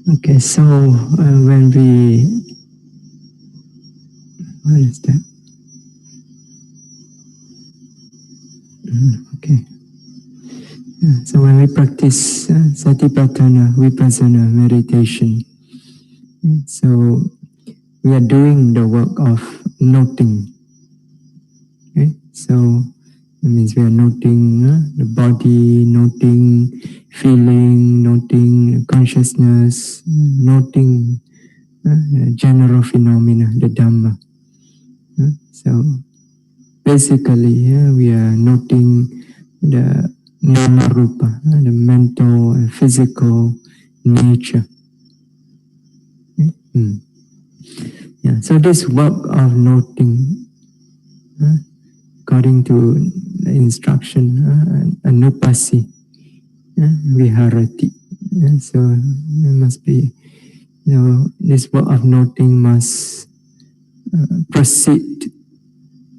Okay, so when we, what is that? Okay. So when we practice Satipatthana, Vipassana meditation, so we are doing the work of noting. Okay? So it means we are noting the body, noting feeling, noting consciousness, noting general phenomena, the Dhamma. So basically, we are noting the nama rupa, the mental and physical nature. Yeah. So this work of noting, according to the instruction, anupasi, viharati. So it must be, this work of noting must proceed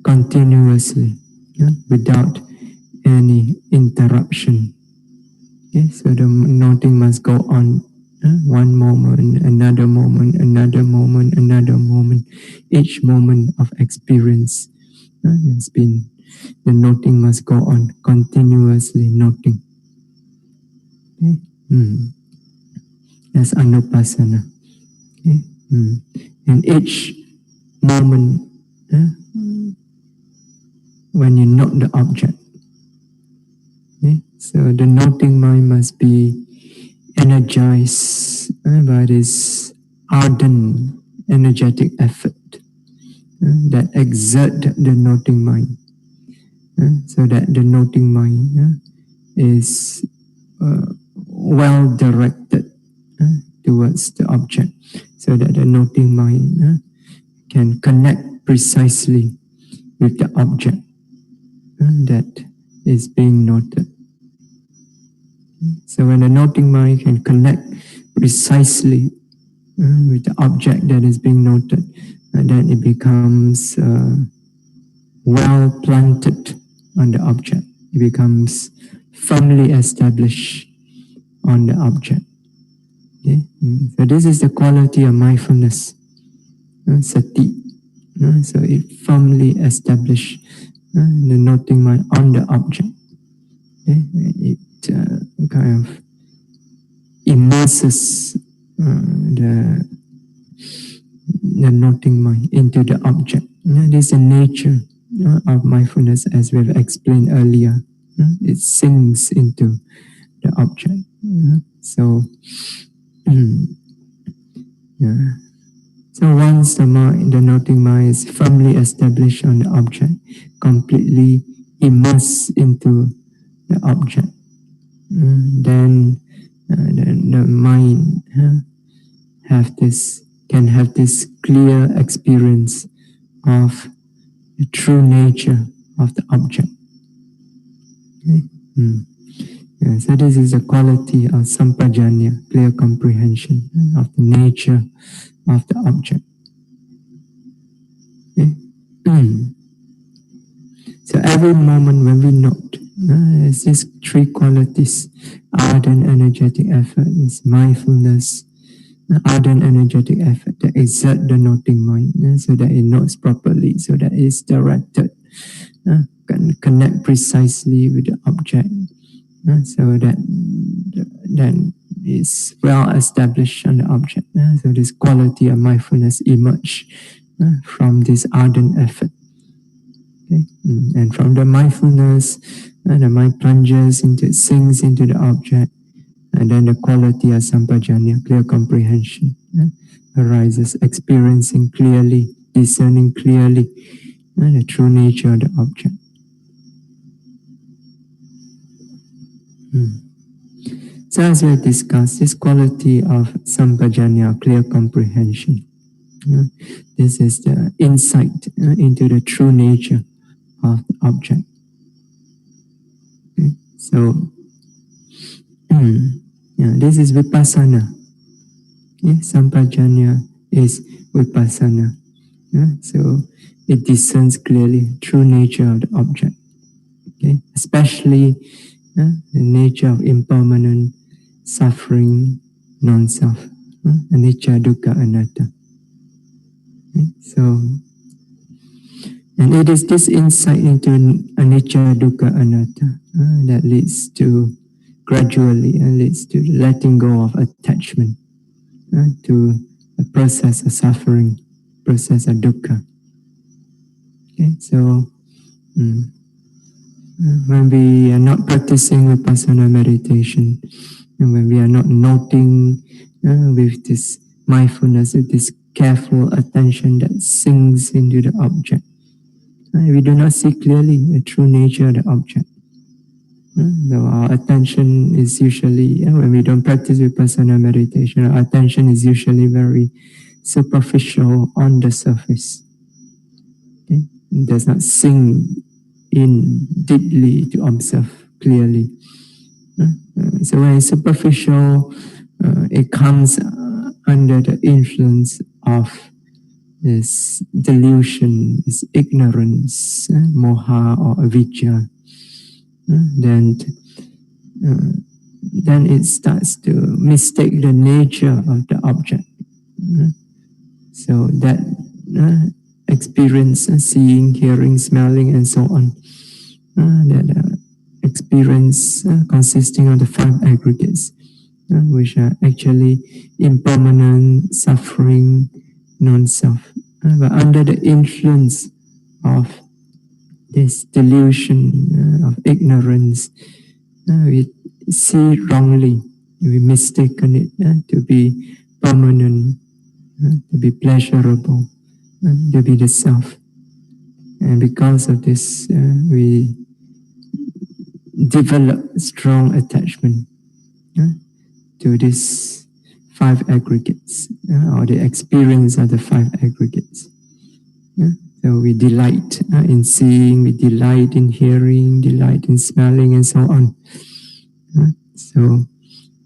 continuously, without any interruption. Okay? So the noting must go on, one moment, another moment, another moment, another moment. Each moment of experience has been, the noting must go on continuously noting. Okay? That's anupasana. Okay? And each moment, when you note the object, okay? So the noting mind must be energized by this ardent, energetic effort that exert the noting mind, so that the noting mind is well directed towards the object, so that the noting mind can connect precisely with the object that is being noted. So when the noting mind can connect precisely with the object that is being noted, then it becomes well planted on the object. It becomes firmly established on the object. Okay? So this is the quality of mindfulness, sati. So it firmly establishes the noting mind on the object. Okay? It kind of immerses the noting mind into the object. This is the nature of mindfulness, as we have explained earlier. It sinks into the object. So, so once the noting mind is firmly established on the object, completely immersed into the object, then the mind can have this clear experience of the true nature of the object. Okay? So this is the quality of sampajanya, clear comprehension of the nature of the object. Okay? So every moment when we note, there's these three qualities: ardent energetic effort, is mindfulness, ardent energetic effort to exert the noting mind, so that it notes properly, so that it's directed, can connect precisely with the object, so that then is well established on the object. So this quality of mindfulness emerge from this ardent effort. Okay? And from the mindfulness, the mind plunges into, sinks into the object, and then the quality of sampajanya, clear comprehension, arises, experiencing clearly, discerning clearly the true nature of the object. So as we have discussed, this quality of sampajanya, clear comprehension, this is the insight into the true nature of the object. Okay? So, this is Vipassana. Sampajanya is Vipassana. So it discerns clearly true nature of the object. Okay? Especially the nature of impermanent, suffering, non-self, Anicca, dukkha, anatta. So, and it is this insight into anicca, dukkha, anatta that leads to gradually leads to letting go of attachment to the process of suffering, process of dukkha. Okay, so when we are not practicing Vipassana meditation, and when we are not noting with this mindfulness, with this careful attention that sinks into the object, we do not see clearly the true nature of the object. So our attention is usually, when we don't practice Vipassana meditation, our attention is usually very superficial on the surface. Okay? It does not sink in deeply to observe clearly. So when it's superficial, it comes under the influence of this delusion, this ignorance, moha or avidya. Then it starts to mistake the nature of the object. So that experience, seeing, hearing, smelling, and so on, that experience consisting of the 5 aggregates, which are actually impermanent, suffering, non-self. But under the influence of this delusion of ignorance, we see wrongly, we mistaken it to be permanent, to be pleasurable, to be the self. And because of this, we develop strong attachment to these 5 aggregates, or the experience of the 5 aggregates. So we delight in seeing, we delight in hearing, delight in smelling, and so on. So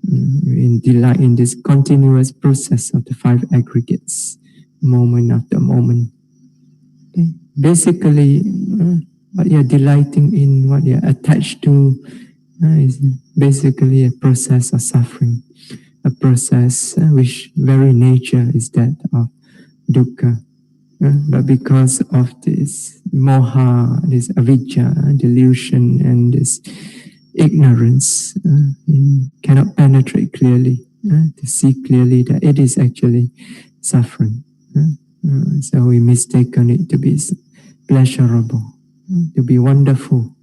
we delight in this continuous process of the 5 aggregates, moment after moment. Okay. Basically, what you're delighting in, what you're attached to, is basically a process of suffering, a process which very nature is that of dukkha. But because of this moha, this avidya, delusion, and this ignorance, we cannot penetrate clearly to see clearly that it is actually suffering. So we mistaken it to be pleasurable, to be wonderful.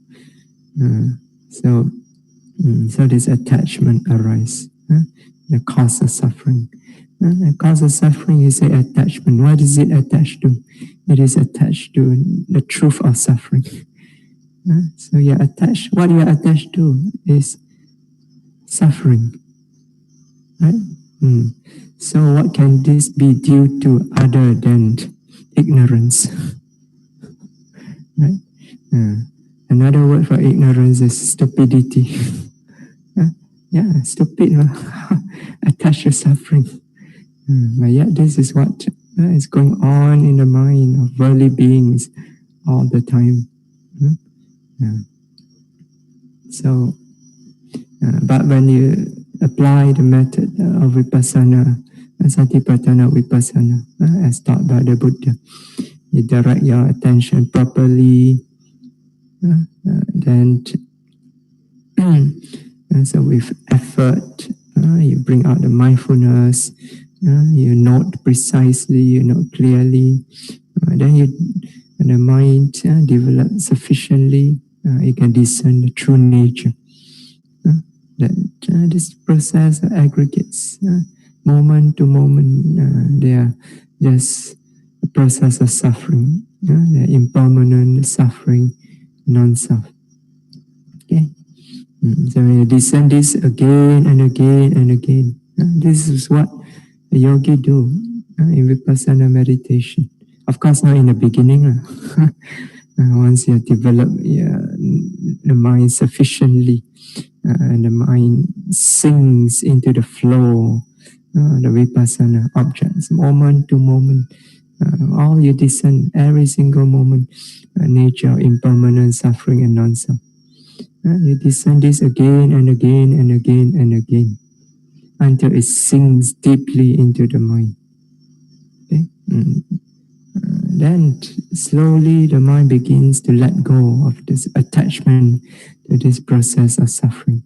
So this attachment arises, the cause of suffering. The cause of suffering is the attachment. What is it attached to? It is attached to the truth of suffering. So you're attached. What you're attached to is suffering, right? So what can this be due to other than ignorance? Right? Another word for ignorance is stupidity. Yeah, stupid. Attached to suffering. But yet this is what is going on in the mind of worldly beings all the time. So, but when you apply the method of Vipassana, Satipatthana Vipassana, as taught by the Buddha, you direct your attention properly, then so with effort, you bring out the mindfulness, you note precisely, you note clearly, then the mind develops sufficiently, you can discern the true nature. That this process aggregates moment to moment, they are just a process of suffering, they're impermanent, suffering, non-self. Okay. So we discern this again and again and again. This is what a yogi do in Vipassana meditation. Of course, not in the beginning. Once you have developed the mind sufficiently, and the mind sinks into the flow, the Vipassana objects, moment to moment, all you discern, every single moment, nature of impermanent, suffering, and non-self. You discern this again and again and again and again. until it sinks deeply into the mind. Okay? Then slowly the mind begins to let go of this attachment to this process of suffering.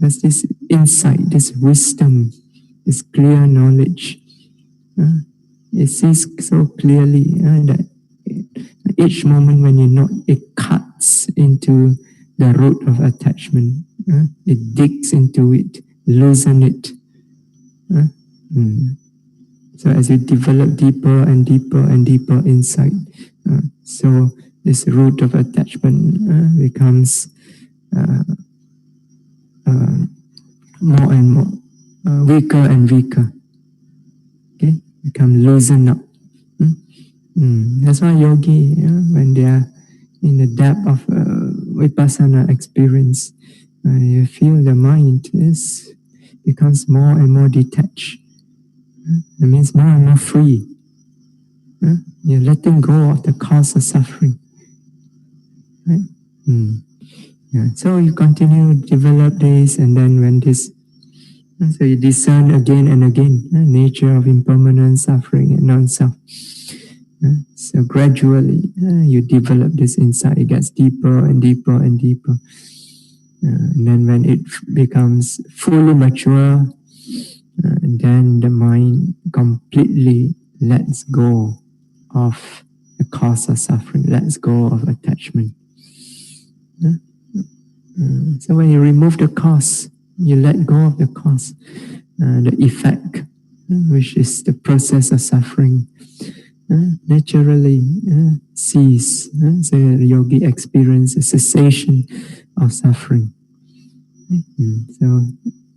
There's this insight, this wisdom, this clear knowledge. It sees so clearly that each moment when you know, it cuts into the root of attachment. It digs into it, loosen it. So as you develop deeper and deeper and deeper insight, so this root of attachment becomes more and more weaker and weaker. Okay, become loosened up. That's why yogi, when they are in the depth of Vipassana experience, you feel the mind becomes more and more detached. That means more and more free. You're letting go of the cause of suffering. Right? Yeah. So you continue to develop this, and then when this, so you discern again and again nature of impermanent suffering and non-self. So gradually you develop this insight. It gets deeper and deeper and deeper. And then when it becomes fully mature, then the mind completely lets go of the cause of suffering, lets go of attachment. So when you remove the cause, you let go of the cause, the effect, which is the process of suffering, naturally cease. So the yogi experiences a cessation of suffering. So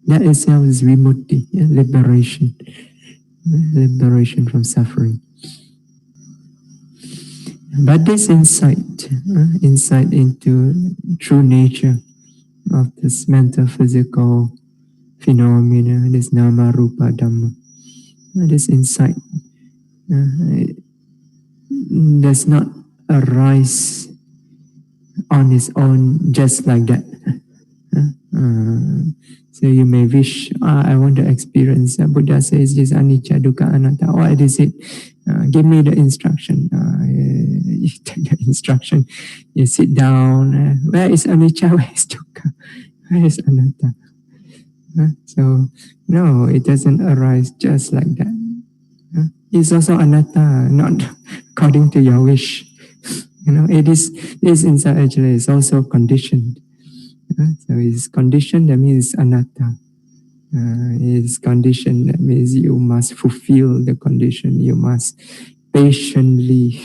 that itself is vimutti, liberation, liberation from suffering. But this insight, insight into true nature of this mental physical phenomena, this nama rupa dhamma, this insight does not arise on its own just like that. So you may wish, I want to experience. Buddha says this anicca, dukkha, anatta. What is it? Give me the instruction. You take the instruction. You sit down. Where is anicca? Where is dukkha? Where is anatta? So no, it doesn't arise just like that. It's also anatta, not according to your wish. It is this insight actually is also conditioned. So it's conditioned, that means anatta. It's conditioned, that means you must fulfill the condition. You must patiently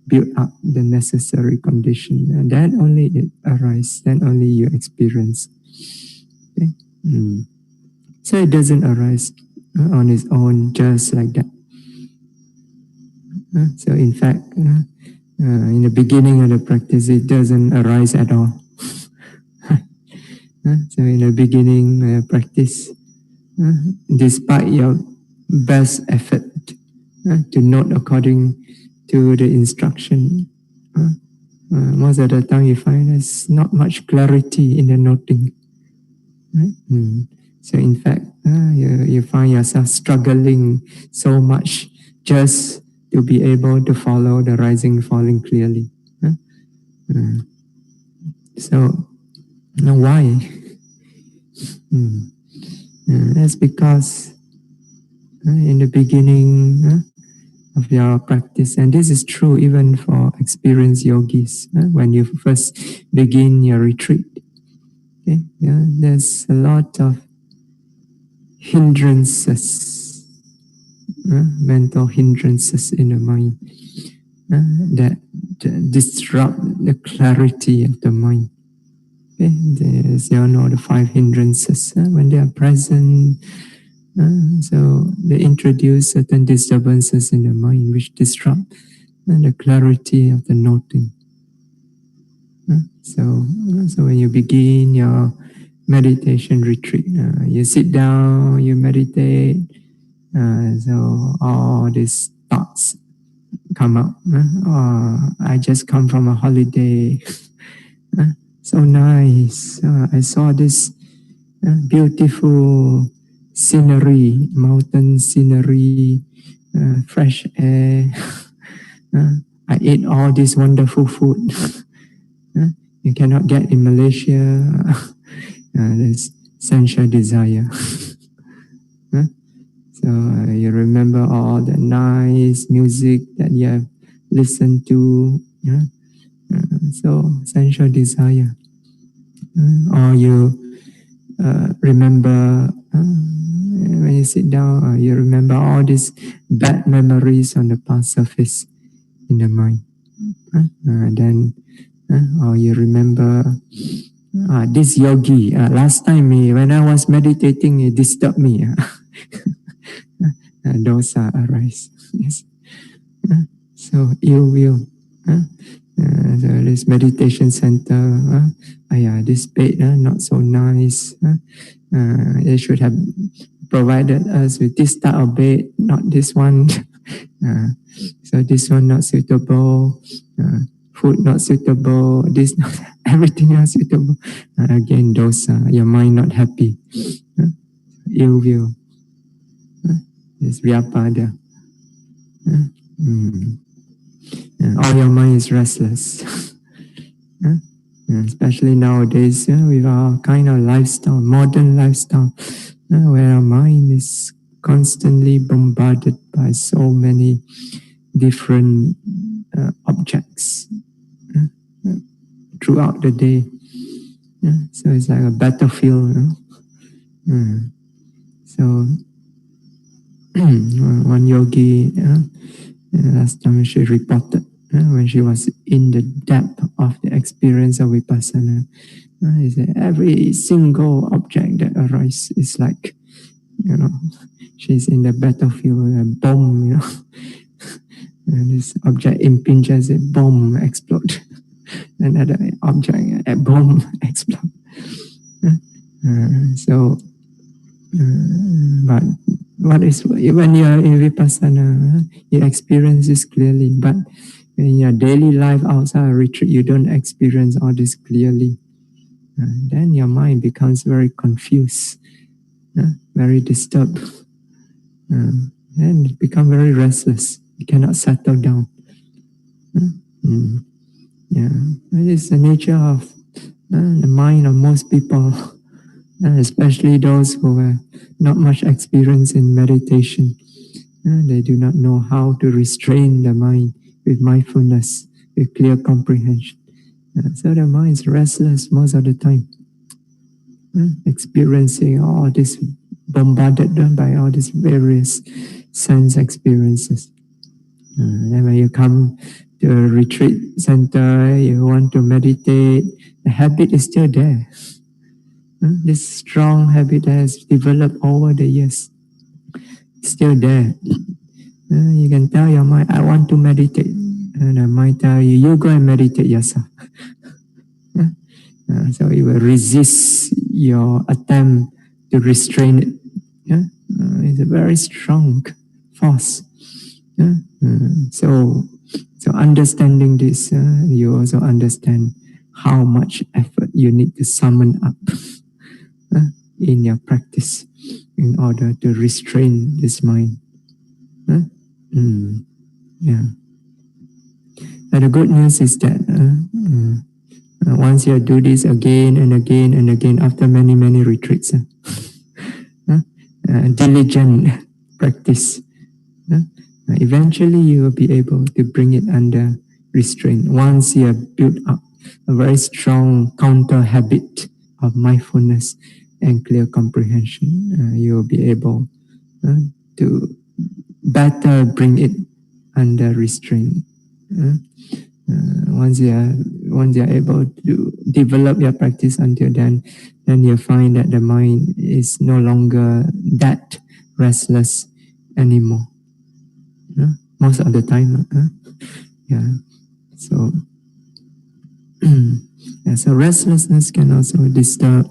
build up the necessary condition. And then only it arises, then only you experience. Okay? So it doesn't arise on its own just like that. So in fact, in the beginning of the practice, it doesn't arise at all. So in the beginning practice, despite your best effort to note according to the instruction, most of the time you find there's not much clarity in the noting. Right? So in fact, you find yourself struggling so much just to be able to follow the rising falling clearly. So now why? That's because in the beginning of your practice, and this is true even for experienced yogis, when you first begin your retreat, okay? There's a lot of hindrances, mental hindrances in the mind that disrupt the clarity of the mind. Okay? As you all know, the 5 hindrances, when they are present, so they introduce certain disturbances in the mind which disrupt the clarity of the noting. So when you begin your meditation retreat, you sit down, you meditate, so all these thoughts come up. I just come from a holiday. So nice. I saw this beautiful scenery, mountain scenery, fresh air. I ate all this wonderful food. You cannot get in Malaysia. There's sensual desire. So you remember all the nice music that you have listened to. So sensual desire. Or you remember when you sit down, you remember all these bad memories on the past surface in the mind. Or you remember this yogi. Last time when I was meditating, he disturbed me. Dosa arise. Yes. So ill will. So this meditation center. This bed not so nice. They should have provided us with this type of bed, not this one. So this one not suitable. Food not suitable. This not, everything not suitable. Again, dosa. Your mind not happy. Ill will. This vyapada. All your mind is restless. Especially nowadays, with our kind of lifestyle, modern lifestyle, where our mind is constantly bombarded by so many different objects throughout the day. So it's like a battlefield. So one yogi, last time she reported, when she was in the depth of the experience of Vipassana, he said every single object that arises is like, she's in the battlefield, a bomb, and this object impinges, a bomb explodes. Another object, a bomb explodes. But what is when you are in Vipassana, you experience this clearly. But in your daily life outside a retreat, you don't experience all this clearly. Then your mind becomes very confused, very disturbed, and it becomes very restless. You cannot settle down. That is the nature of the mind of most people, especially those who have not much experience in meditation. They do not know how to restrain the mind with mindfulness, with clear comprehension. So the mind is restless most of the time, experiencing all this, bombarded by all these various sense experiences. Then when you come to a retreat center, you want to meditate, the habit is still there. This strong habit has developed over the years. It's still there. You can tell your mind, I want to meditate. And the mind tell you, you go and meditate yourself. So it will resist your attempt to restrain it. It's a very strong force. So understanding this, you also understand how much effort you need to summon up in your practice in order to restrain this mind. And the good news is that once you do this again and again and again after many retreats, diligent practice, eventually you will be able to bring it under restraint. Once you have built up a very strong counter habit of mindfulness and clear comprehension, you will be able to better bring it under restraint. Once you are able to develop your practice until then you find that the mind is no longer that restless anymore. Most of the time. So restlessness can also disturb,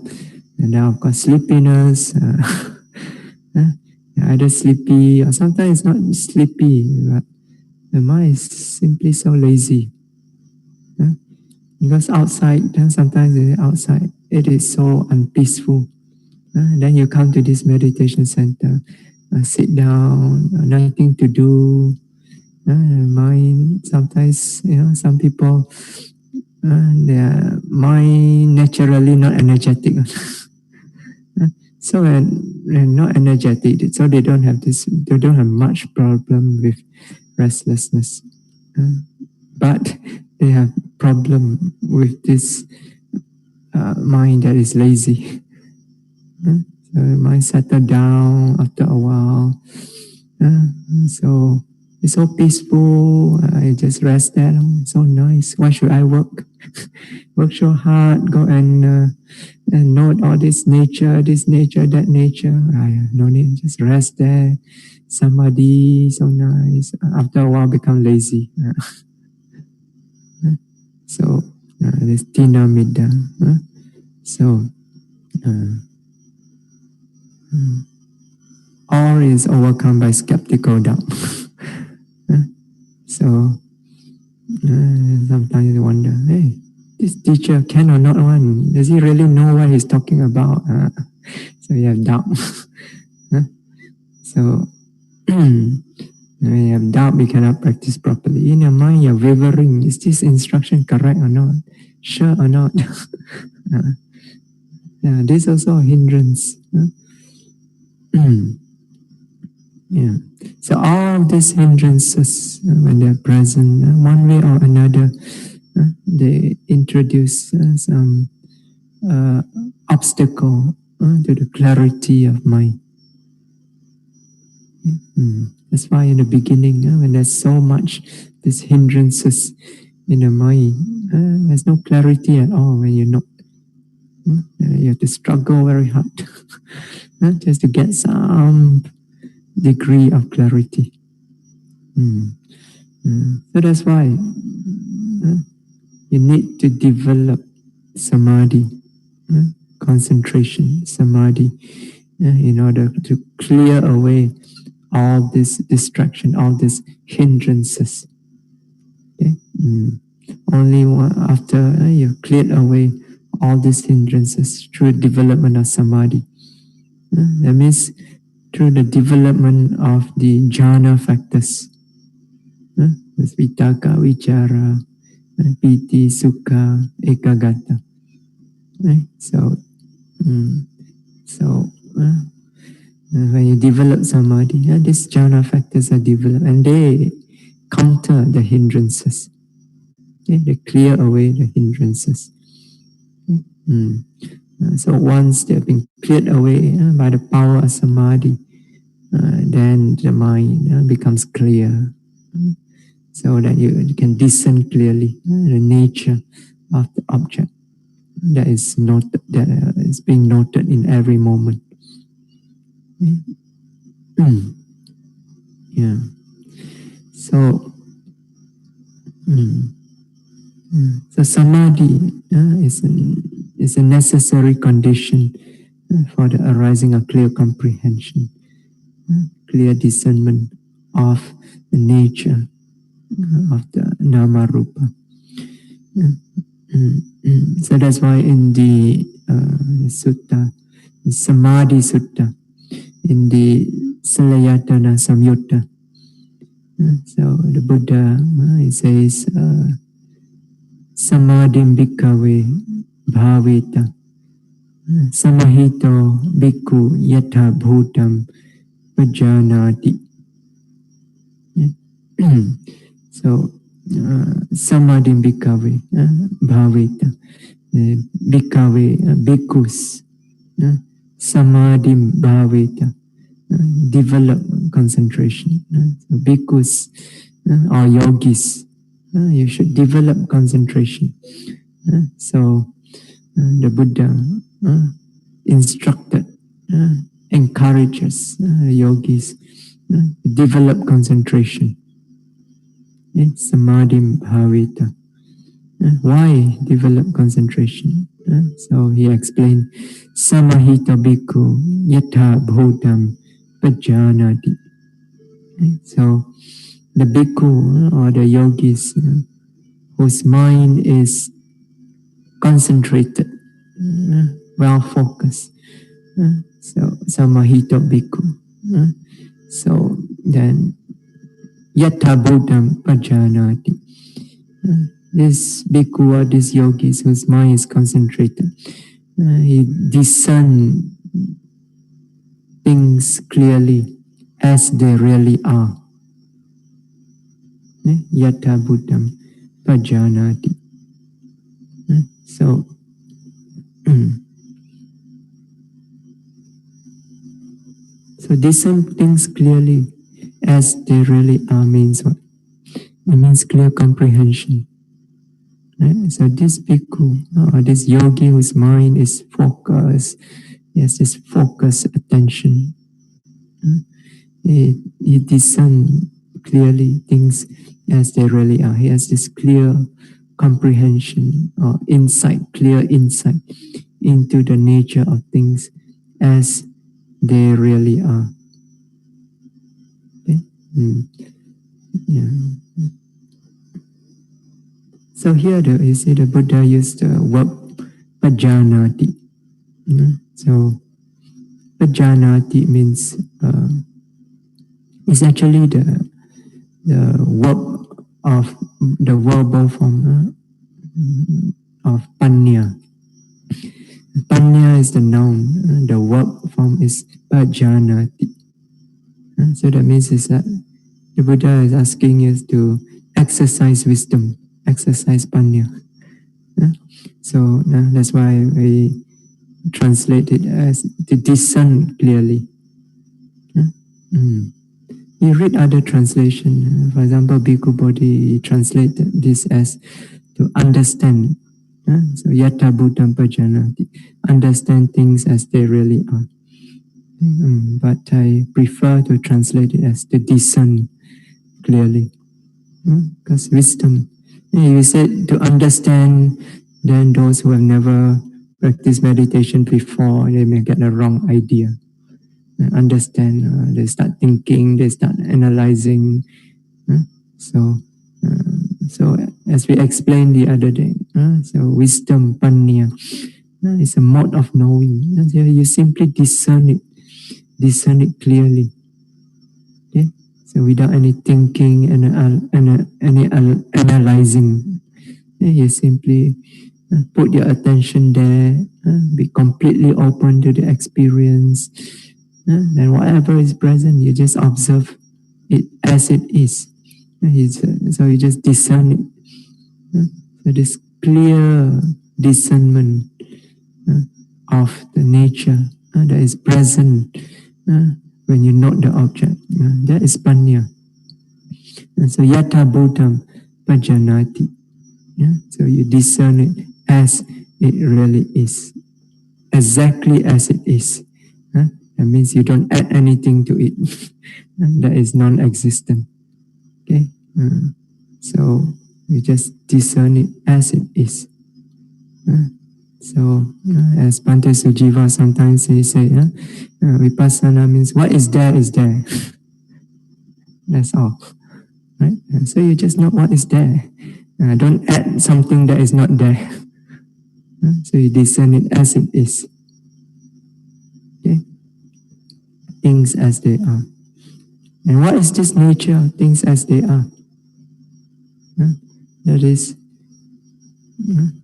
and then of course sleepiness. Either sleepy or sometimes it's not sleepy, but the mind is simply so lazy. Because outside, sometimes outside, it is so unpeaceful. Then you come to this meditation center, sit down, nothing to do. Mind sometimes, some people, their mind naturally not energetic. So when not energetic, so they don't have this. They don't have much problem with restlessness, but they have problem with this mind that is lazy. So mind settle down after a while. So it's so peaceful. I just rest there. So nice. Why should I work? Work so hard. Go and note all this nature, that nature. No need. Just rest there. Samadhi, so nice. After a while, become lazy. So this tina midda. So all is overcome by skeptical doubt. So sometimes you wonder, hey, this teacher can or not one? Does he really know what he's talking about? So you have doubt. So when you have doubt, we cannot practice properly. In your mind, you're wavering. Is this instruction correct or not? Sure or not? This is also a hindrance. Yeah. So all of these hindrances, when they are present, one way or another, they introduce some obstacle to the clarity of mind. That's why in the beginning, when there's so much these hindrances in the mind, there's no clarity at all when you're not. You have to struggle very hard just to get some degree of clarity. So that's why you need to develop samadhi, concentration, samadhi, in order to clear away all this distraction, all these hindrances. Okay? Only after you've cleared away all these hindrances through development of samadhi. That means through the development of the jhana factors. Vitaka, vichara, piti, sukha, ekagata. So when you develop samadhi, these jhana factors are developed and they counter the hindrances. They clear away the hindrances. So once they have been cleared away by the power of samadhi, then the mind becomes clear, so that you can discern clearly the nature of the object that is noted, that is being noted in every moment. Yeah. So, so samadhi is a necessary condition for the arising of clear comprehension, clear discernment of the nature of the nama rupa. So that's why in the sutta, the Samadhi Sutta, in the Salayatana Samyutta, so the Buddha he says, Samadhim bhikkhave bhaveta samahito bhikkhu yatha bhutam pajanati. So samadhim bhikkhave bhaveta, bhikkhave bhikkhus, samadhim bhaveta, develop concentration. So bhikkhus or yogis, you should develop concentration. So the Buddha instructed, encourages yogis develop concentration. Samadhim bhaveta. Why develop concentration? So he explained, samahita bhikkhu yatha bhutam pajanati. So the bhikkhu or the yogis whose mind is concentrated, well focused, So samahito bhikkhu. So then yatha buddham pajanati. This bhikkhu or this yogis whose mind is concentrated, he discerns things clearly as they really are. Yatha buddham pajanati. So so discern things clearly as they really are means what? It means clear comprehension. Right? So this bhikkhu or this yogi whose mind is focused, he has this focused attention. He discerns clearly things as they really are. He has this clear comprehension or insight, clear insight into the nature of things as they really are. Okay? Yeah. So here you see the Buddha used the word pajanati. So pajanati means it's actually the verb of the verbal form of panya. Panya is the noun, the verb form is pajanati. So that means is that the Buddha is asking you to exercise wisdom, exercise panya. So that's why we translate it as to discern clearly. You read other translation. For example, Bhikkhu Bodhi translated this as to understand. So yatha buddham pajanati, understand things as they really are. But I prefer to translate it as to discern clearly. Because wisdom, you said to understand, then those who have never practiced meditation before, they may get the wrong idea. Understand, they start thinking, they start analyzing. So as we explained the other day, so wisdom, panya, is a mode of knowing. So you simply discern it clearly. Okay? So without any thinking and any analyzing, you simply put your attention there, be completely open to the experience. Then whatever is present, you just observe it as it is. So you just discern it. So this clear discernment of the nature that is present when you note the object, that is panya. And so yatha buddham pajanati. So you discern it as it really is, exactly as it is. That means you don't add anything to it. That is non-existent. Okay, so you just discern it as it is. So as Bhante Sujiva sometimes he say, Vipassana means what is there is there. That's all. Right? So you just know what is there. Don't add something that is not there. So you discern it as it is. Okay? Things as they are. And what is this nature of things as they are? That is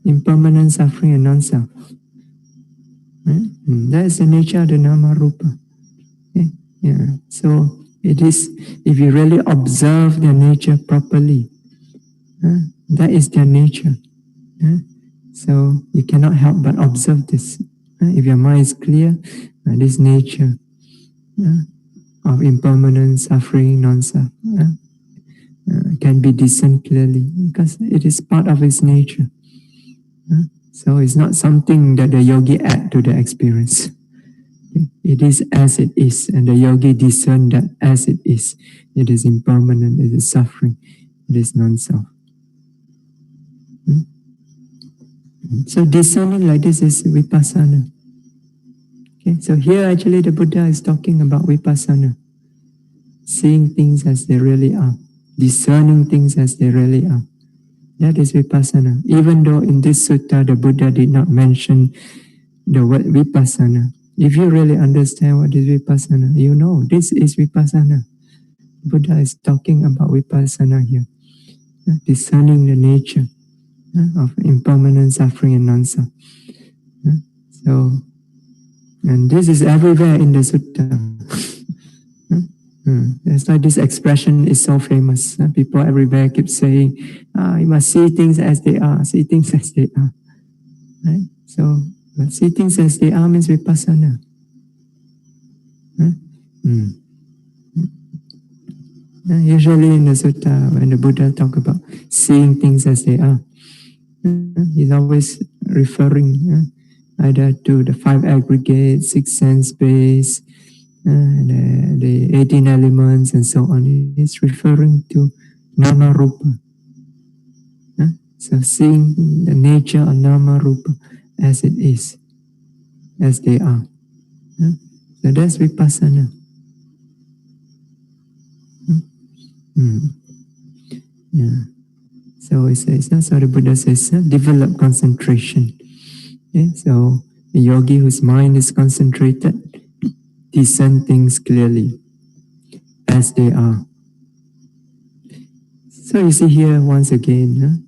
impermanent suffering and non-self. That is the nature of the nama rupa. Okay? Yeah. So it is, if you really observe their nature properly, that is their nature. So you cannot help but observe this. If your mind is clear, this nature of impermanence, suffering, non-self can be discerned clearly because it is part of its nature. So it's not something that the yogi add to the experience. It is as it is, and the yogi discern that as it is. It is impermanent, it is suffering, it is non-self. So discerning like this is Vipassana. Okay, so here actually the Buddha is talking about Vipassana. Seeing things as they really are. Discerning things as they really are. That is Vipassana. Even though in this sutta the Buddha did not mention the word Vipassana, If you really understand what is Vipassana, you know this is Vipassana. Buddha is talking about Vipassana here, discerning the nature of impermanent suffering and non-self. So, and this is everywhere in the sutta. That's why this expression is so famous. People everywhere keep saying, you must see things as they are, see things as they are. Right? So, see things as they are means Vipassana. Usually in the sutta, when the Buddha talk about seeing things as they are, he's always referring either to the 5 aggregates, 6 sense base, the 18 elements, and so on. He's referring to nama rupa. So seeing the nature of nama rupa as it is, as they are. So that's Vipassana. Yeah. So it says, so the Buddha says, develop concentration. Okay? So the yogi whose mind is concentrated, discern things clearly as they are. So you see here once again,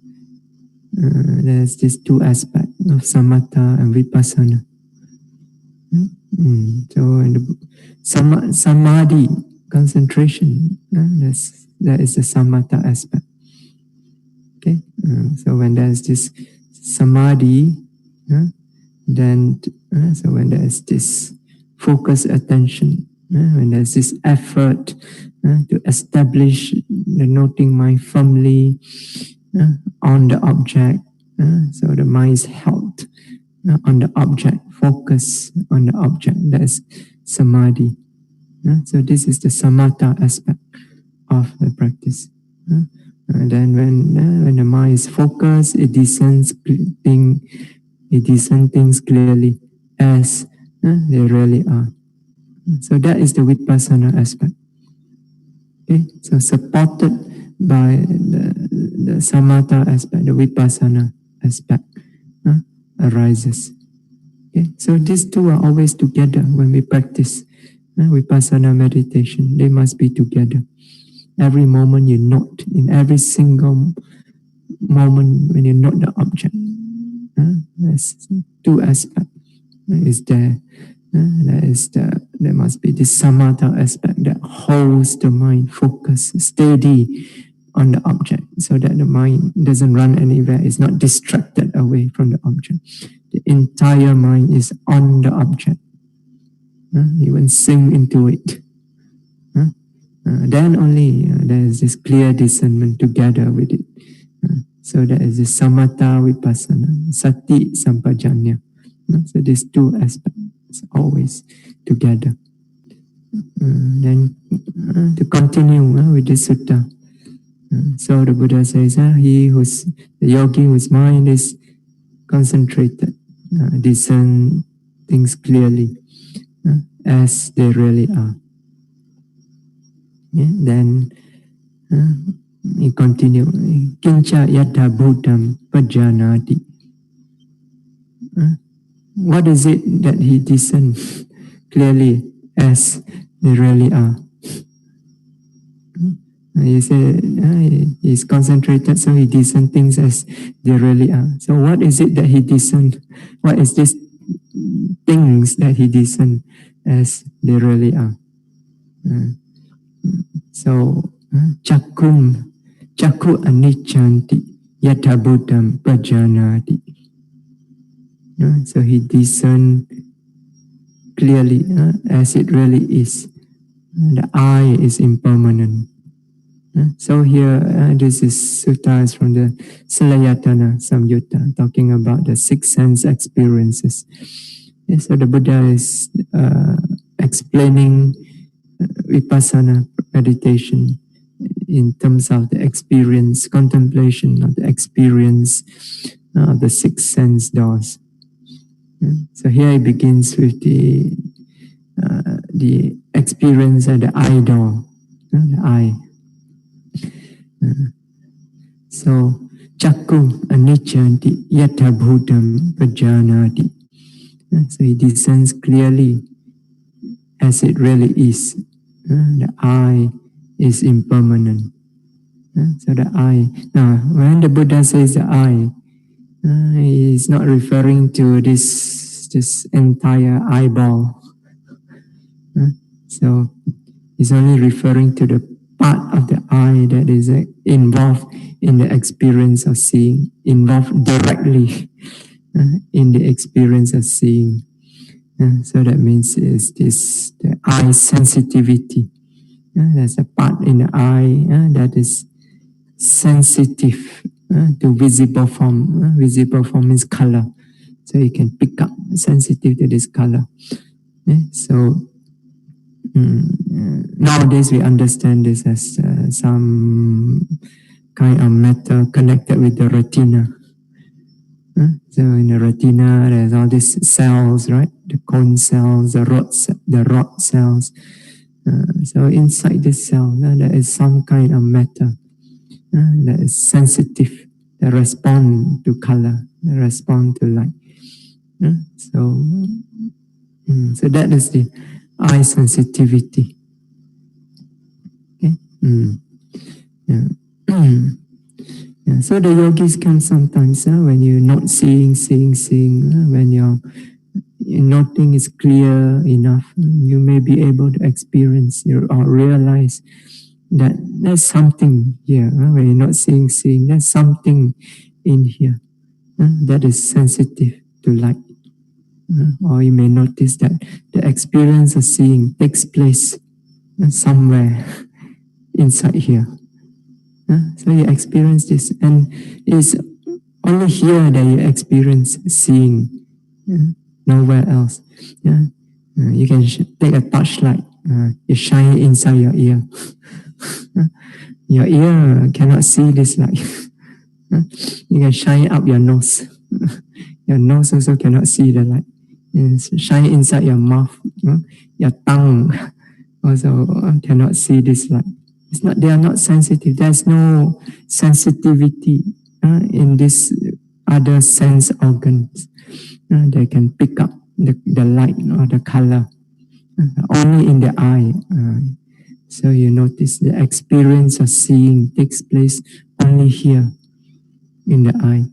there's these 2 aspects of samatha and vipassana. So in the samadhi, concentration, that is the samatha aspect. Okay, so when there's this samadhi, then so when there's this focused attention, when there's this effort to establish the noting mind firmly on the object, so the mind is held on the object, focus on the object, that's samadhi. So this is the samatha aspect of the practice. And then when the mind is focused, it discerns things clearly as they really are. So that is the vipassana aspect. Okay, so supported by the samatha aspect, the vipassana aspect arises. Okay, so these 2 are always together when we practice vipassana meditation. They must be together. Every moment you note, in every single moment when you note the object, there's 2 aspects is there. There must be this samatha aspect that holds the mind focused, steady on the object, so that the mind doesn't run anywhere, it's not distracted away from the object. The entire mind is on the object. Even sink into it. Then only there is this clear discernment together with it. So that is the samatha vipassana, sati sampajanya. So these 2 aspects always together. Then to continue with this sutta. So the Buddha says, the yogi whose mind is concentrated, discern things clearly as they really are. Then he continue, kincha yatha bhutam pajanati. What is it that he discerns clearly as they really are? He said he's concentrated, so he discerns things as they really are. So what is it that he discerns? What is this things that he discerns as they really are? So chakku aniccanti yatha bhutam pajanati. So he discerns clearly as it really is. The eye is impermanent. So here, this is sutta is from the Salayatana Samyutta, talking about the 6 sense experiences. So the Buddha is explaining Vipassana meditation in terms of the experience, contemplation of the experience of the 6 sense doors. So here it begins with the experience of the eye door, the eye. So chakku aniccanti yatha bhutam pajanati. So he discerns clearly as it really is. The I is impermanent. So the I. Now, when the Buddha says the I, he is not referring to this entire eyeball. So he's only referring to the part of the I that is involved in the experience of seeing, involved directly in the experience of seeing. So that means is this the eye sensitivity. There's a part in the eye that is sensitive to visible form. Visible form means color. So you can pick up, sensitive to this color. So nowadays we understand this as some kind of matter connected with the retina. So in the retina, there's all these cells, right? The cone cells, the rod cells. So inside this cell, there is some kind of matter that is sensitive, that respond to color, that respond to light. So that is the eye sensitivity. Okay. Yeah. So the yogis can sometimes, when you're not seeing, when you're nothing is clear enough, you may be able to experience or realize that there's something here. When you're not seeing, there's something in here that is sensitive to light. Or you may notice that the experience of seeing takes place somewhere inside here. So you experience this, and it's only here that you experience seeing, nowhere else. You can take a torchlight, you shine it inside your ear. Your ear cannot see this light. You can shine it up your nose. Your nose also cannot see the light. Shine it inside your mouth. Your tongue also cannot see this light. It's not, they are not sensitive. There's no sensitivity in this other sense organs. They can pick up the light or the color only in the eye. So you notice the experience of seeing takes place only here in the eye.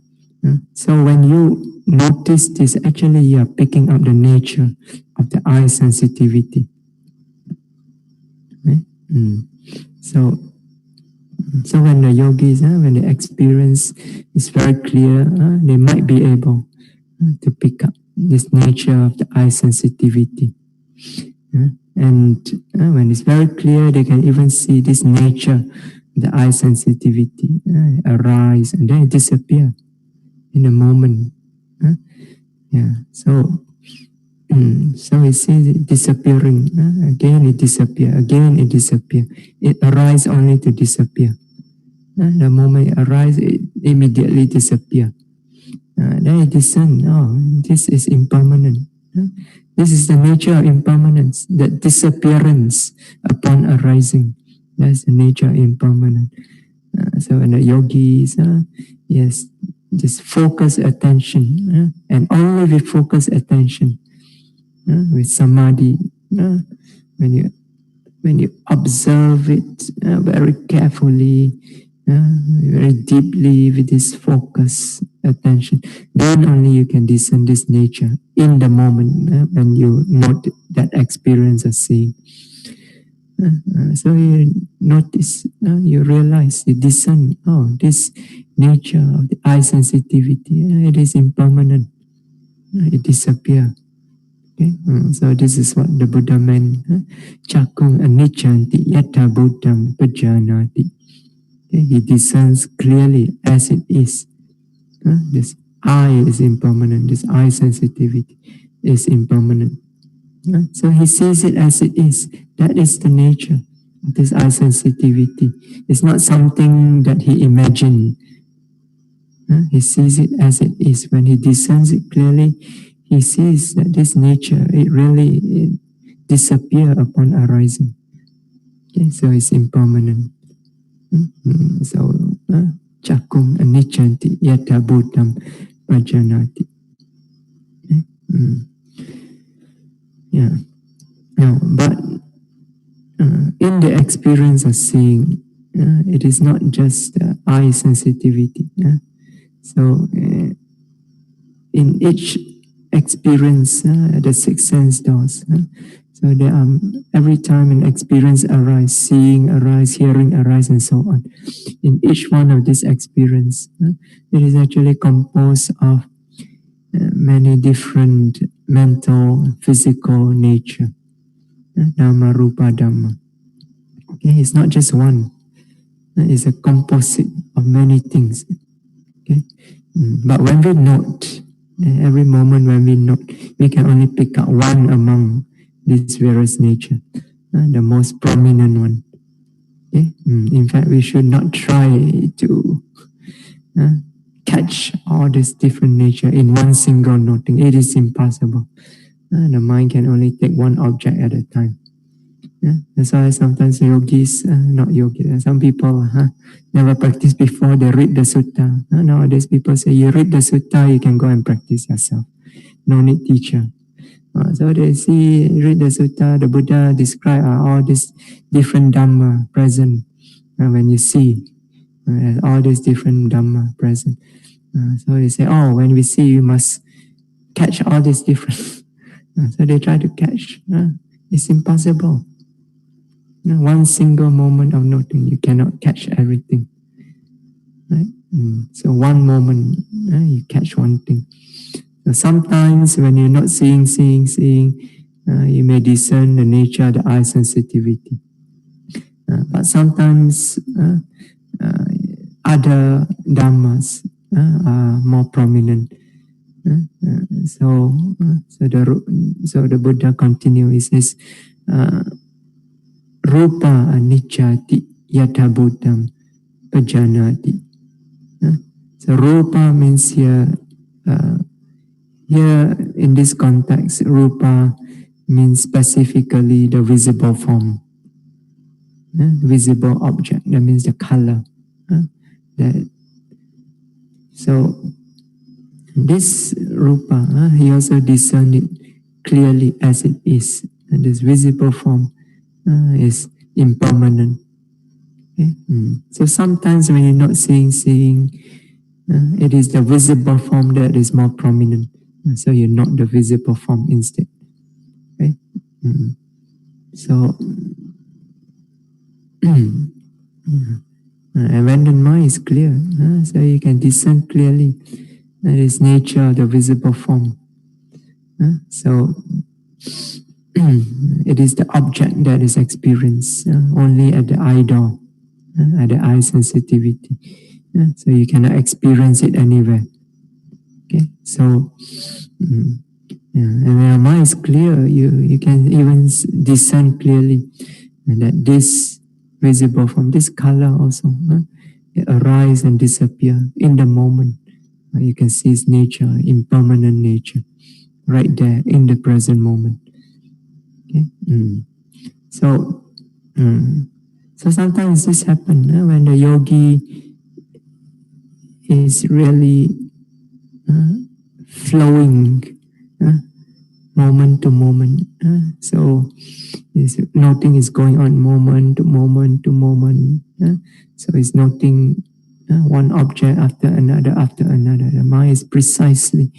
So when you notice this, actually you are picking up the nature of the eye sensitivity. Right? So when the yogis, when the experience is very clear, they might be able to pick up this nature of the eye sensitivity. And when it's very clear, they can even see this nature, the eye sensitivity arise and then it disappear in a moment. So we see it disappearing. Again it disappear. Again it disappear. It arises only to disappear. The moment it arises, it immediately disappear. Then it discern, this is impermanent. This is the nature of impermanence, that disappearance upon arising. That's the nature of impermanent. So when the yogis, just focus attention, and only with focus attention, with samadhi, when you observe it very carefully, very deeply with this focus attention, then only you can discern this nature in the moment when you note that experience of seeing. So you notice, you realize, you discern, this nature of the eye sensitivity, it is impermanent, it disappears. Okay? So this is what the Buddha meant. Chakung aniccanti yatha buddham pajanati. Okay? He discerns clearly as it is. This eye is impermanent, this eye sensitivity is impermanent. So he sees it as it is. That is the nature of this eye sensitivity. It's not something that he imagined. He sees it as it is. When he discerns it clearly, he sees that this nature, it disappears upon arising. Okay, so it's impermanent. So, Chakung aniccanti yatha buddham pajanati. Okay? Yeah. No, but in the experience of seeing, it is not just eye sensitivity. So in each experience, the six sense doors. So there are every time an experience arise, seeing arise, hearing arise, and so on. In each one of these experience, it is actually composed of many different mental, physical nature. Dhamma, Rupa, Dhamma. Okay, it's not just one. It's a composite of many things. Okay, but when we note, every moment when we note, we can only pick up one among these various nature, the most prominent one. Okay? In fact, we should not try to catch all this different nature in one single noting. It is impossible. The mind can only take one object at a time. That's why sometimes yogis, not yogis, some people never practiced before, they read the sutta. Nowadays people say, you read the sutta, you can go and practice yourself. No need teacher. So they see, read the sutta, the Buddha describe all these different Dhamma present. When you see all these different Dhamma present. So they say, oh, when we see, you must catch all these different. So they try to catch. It's impossible. One single moment of noting, you cannot catch everything. Right? So one moment, you catch one thing. So sometimes when you're not seeing, you may discern the nature of the eye sensitivity. But sometimes other dhammas are more prominent. So the Buddha continues. He says, Rupa anicchati yatha buddham pajanati. So rupa means here in this context, rupa means specifically the visible form, visible object. That means the color. So this rupa, he also discerned it clearly as it is, and this visible form is impermanent. Okay? So sometimes when you're not seeing, it is the visible form that is more prominent. So you note the visible form instead. Okay? So and when the mind is clear, so you can discern clearly that is nature of the visible form. So it is the object that is experienced only at the eye door, at the eye sensitivity. So you cannot experience it anywhere. Okay, so and when your mind is clear, you can even discern clearly that this visible form, this color also, it arise and disappear in the moment. You can see its nature, impermanent nature, right there in the present moment. Okay? So sometimes this happens when the yogi is really flowing moment to moment. So noting is going on moment to moment to moment. So it's noting one object after another after another. The mind is precisely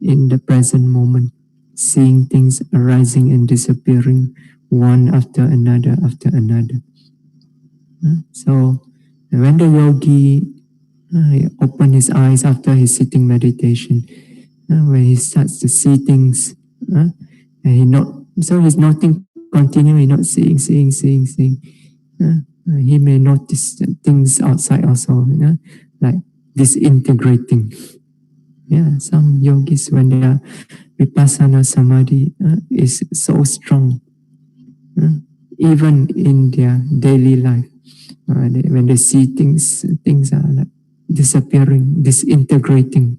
in the present moment, seeing things arising and disappearing one after another after another. So when the yogi open his eyes after his sitting meditation, when he starts to see things, and he's noting continue, he's not seeing. He may notice things outside also, like disintegrating. Some yogis, when their Vipassana samadhi is so strong, even in their daily life, when they see things are like disappearing, disintegrating.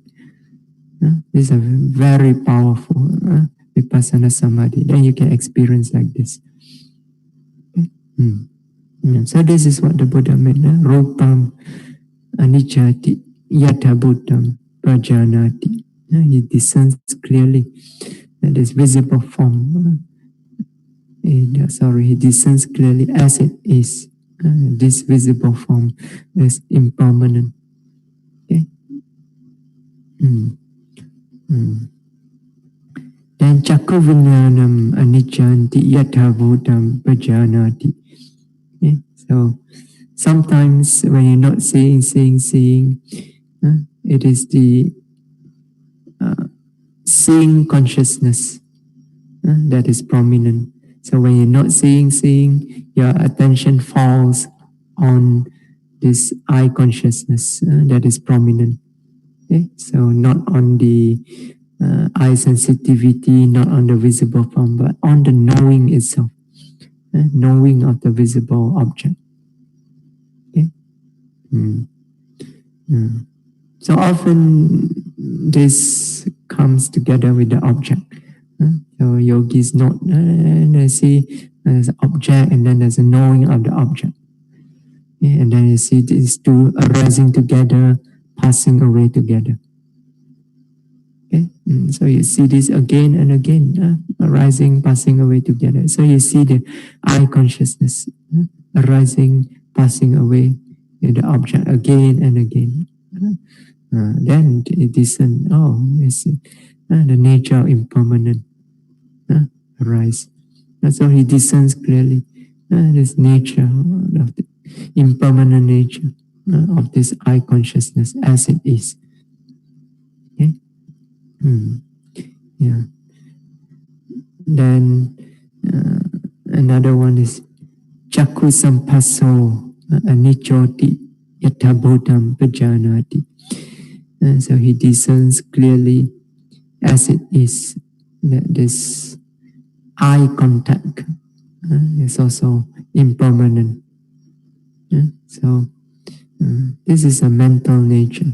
These are very powerful Vipassana samadhi. Then you can experience like this. So this is what the Buddha meant. Rupam anicchati yatha buddham prajanati. He discerns clearly that this visible form He discerns clearly as it is. This visible form is impermanent. Okay? Then Chakku Vinyanam Aniccanti Yathabhutam Pajanati. Okay? So sometimes when you're not seeing, it is the seeing consciousness that is prominent. So when you're not seeing, your attention falls on this eye consciousness that is prominent. Okay? So not on the eye sensitivity, not on the visible form, but on the knowing itself, knowing of the visible object. Okay? So often this comes together with the object. So yogis note, they see there's an object and then there's a knowing of the object. And then you see these two arising together, passing away together. Okay? So you see this again and again, arising, passing away together. So you see the eye consciousness arising, passing away with the object again and again. Then it isn't, it's the nature of impermanent arise. So he discerns clearly this nature of the impermanent nature of this eye consciousness as it is. Okay? Yeah. Then another one is Chakku Sampasso Anichoti Yatabodham Pajanati. So he discerns clearly as it is that this eye contact is also impermanent. So this is a mental nature.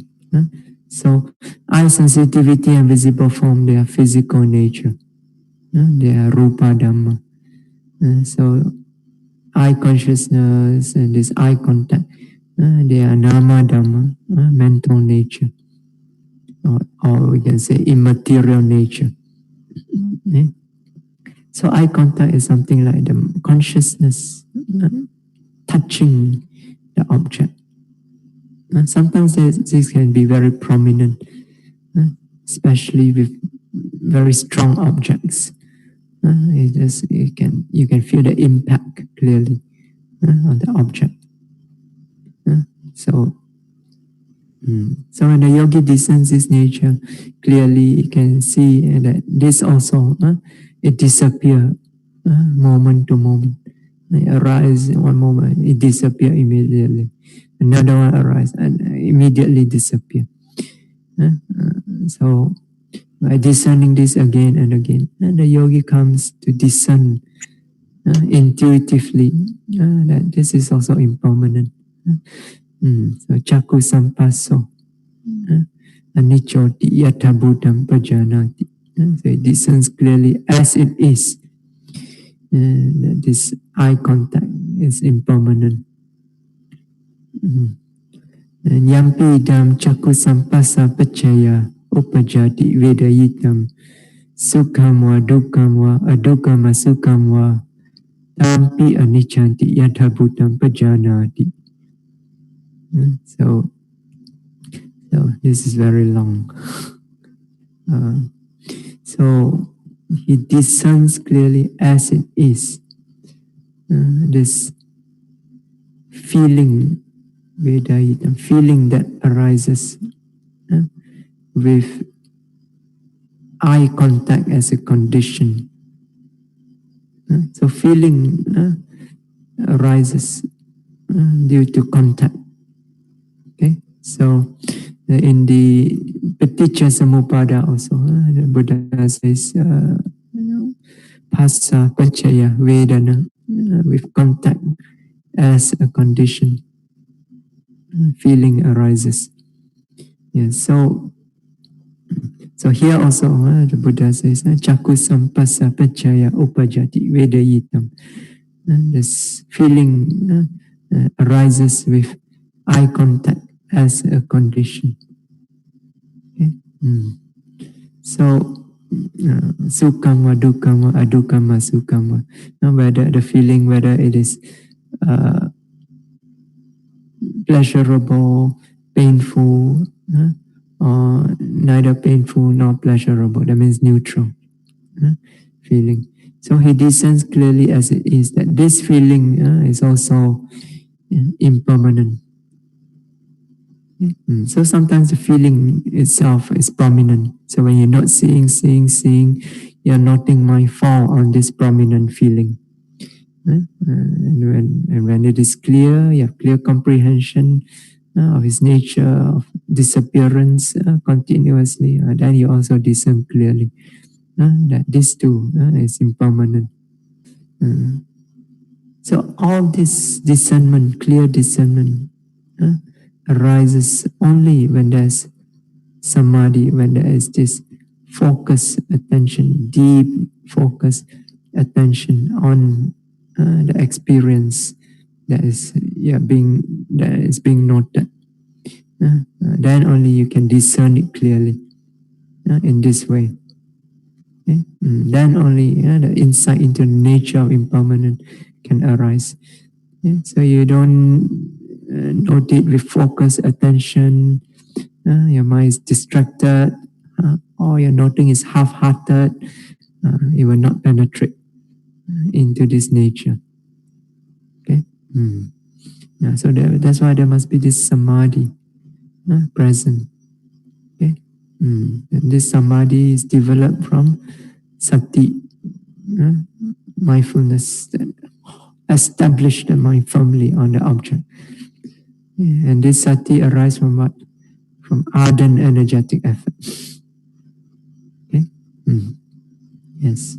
So eye sensitivity and visible form, they are physical nature. They are rupa dhamma. So eye consciousness and this eye contact, they are nama dhamma, mental nature. Or we can say immaterial nature. So eye contact is something like the consciousness touching the object. Sometimes this can be very prominent, especially with very strong objects. You can feel the impact clearly on the object. So when the yogi discerns this nature, clearly you can see that this also, it disappears moment to moment. It arises one moment, it disappears immediately. Another one arises and immediately disappears. So by discerning this again and again, the yogi comes to discern intuitively that this is also impermanent. So Chakku Sampasso Anichoti Yatabhutam Pajanati. So it discerns clearly as it is that this eye contact is impermanent. And Yampi Dam Chakku Sampassa Pachaya Upajati Vedayitam Sukhamwa Dukhamwa Adukama Sukhamwa Tampi Anichanti Yatabhutam Pajanati. So this is very long. So he discerns clearly as it is. This feeling, Vedayitam, feeling that arises with eye contact as a condition. So feeling arises due to contact. Okay, so in the Paticca Samuppada also, the Buddha says, Phassa Pachaya Vedana, with contact as a condition, feeling arises. Yeah, so here also the Buddha says, Chakku Sampassa Pachaya Upajati Vedayitam. This feeling arises with eye contact as a condition. Okay? So Sukama, dukama, adukama, sukama. Whether the feeling, whether it is pleasurable, painful, or neither painful nor pleasurable. That means neutral feeling. So he discerns clearly as it is that this feeling is also impermanent. So sometimes the feeling itself is prominent. So when you're not seeing, you're noting mindful on this prominent feeling. And when it is clear, you have clear comprehension of its nature, of disappearance continuously, then you also discern clearly that this too is impermanent. So all this discernment, clear discernment, arises only when there's samadhi, when there is this focus attention, deep focus attention on the experience that is being noted. Then only you can discern it clearly in this way. Okay? Then only the insight into the nature of impermanent can arise. So you don't note it with focused attention. Your mind is distracted, or your noting is half-hearted. It will not penetrate into this nature. Okay. So that's why there must be this samadhi present. Okay. And this samadhi is developed from sati, mindfulness, that establish the mind firmly on the object. And this sati arises from what? From ardent energetic effort. Okay. Yes.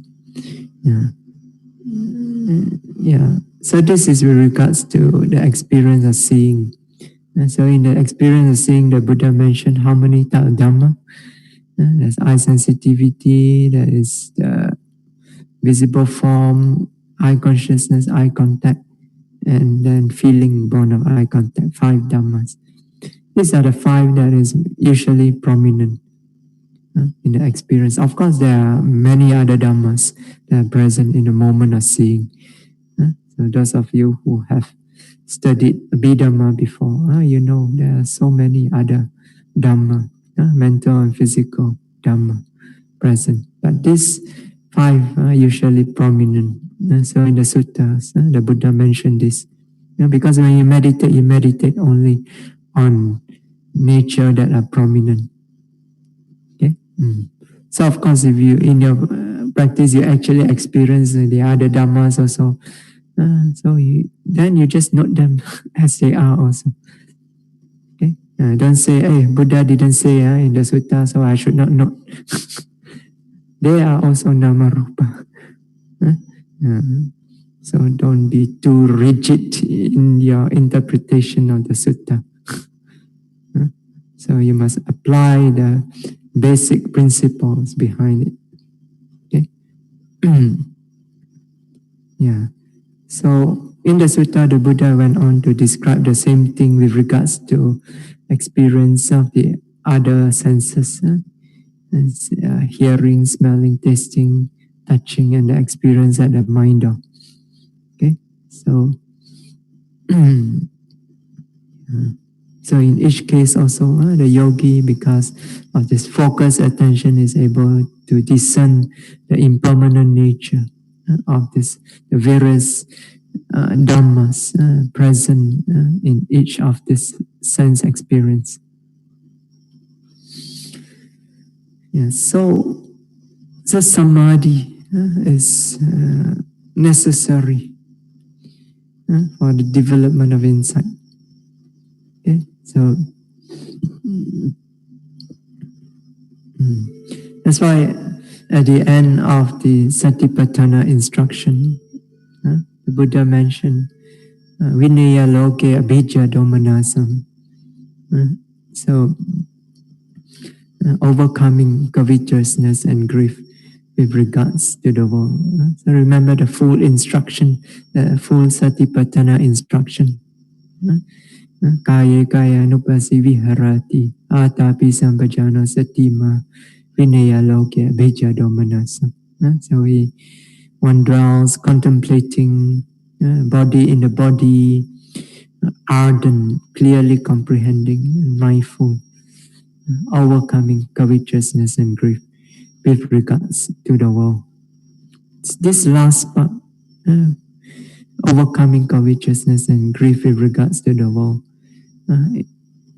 Yeah. So this is with regards to the experience of seeing. So in the experience of seeing, the Buddha mentioned how many types of Dhamma. There's eye sensitivity, there is the visible form, eye consciousness, eye contact, and then feeling born of eye contact, 5 Dhammas. These are the 5 that is usually prominent in the experience. Of course, there are many other Dhammas that are present in the moment of seeing. So those of you who have studied Abhidhamma before, you know there are so many other Dhamma, mental and physical Dhamma present. But these 5 are usually prominent. So in the suttas, the Buddha mentioned this. Because when you meditate only on nature that are prominent. Okay. So of course, if you in your practice you actually experience the other dhammas also, then you just note them as they are also. Okay. Don't say, "Hey, Buddha didn't say in the sutta, so I should not note." They are also nama rupa. So don't be too rigid in your interpretation of the sutta. So you must apply the basic principles behind it. Okay. Yeah. So in the sutta, the Buddha went on to describe the same thing with regards to experience of the other senses, hearing, smelling, tasting, touching, and the experience at the mind door. Okay. So so in each case also, the yogi, because of this focused attention, is able to discern the impermanent nature of the various dhammas present in each of this sense experience. Yeah, so samadhi is necessary for the development of insight. Okay, so that's why at the end of the Satipatthana instruction, the Buddha mentioned Vinaya Loke Abhijja Domanasam. So overcoming covetousness and grief with regards to the world. So remember the full instruction, the full Satipatthana instruction. Kaya kaya nupasi viharati atapi sambhajano satima Vinaya loke abhijja domanasa. So one dwells contemplating body in the body, ardent, clearly comprehending, and mindful, overcoming covetousness and grief with regards to the world. This last part, overcoming covetousness and grief with regards to the world,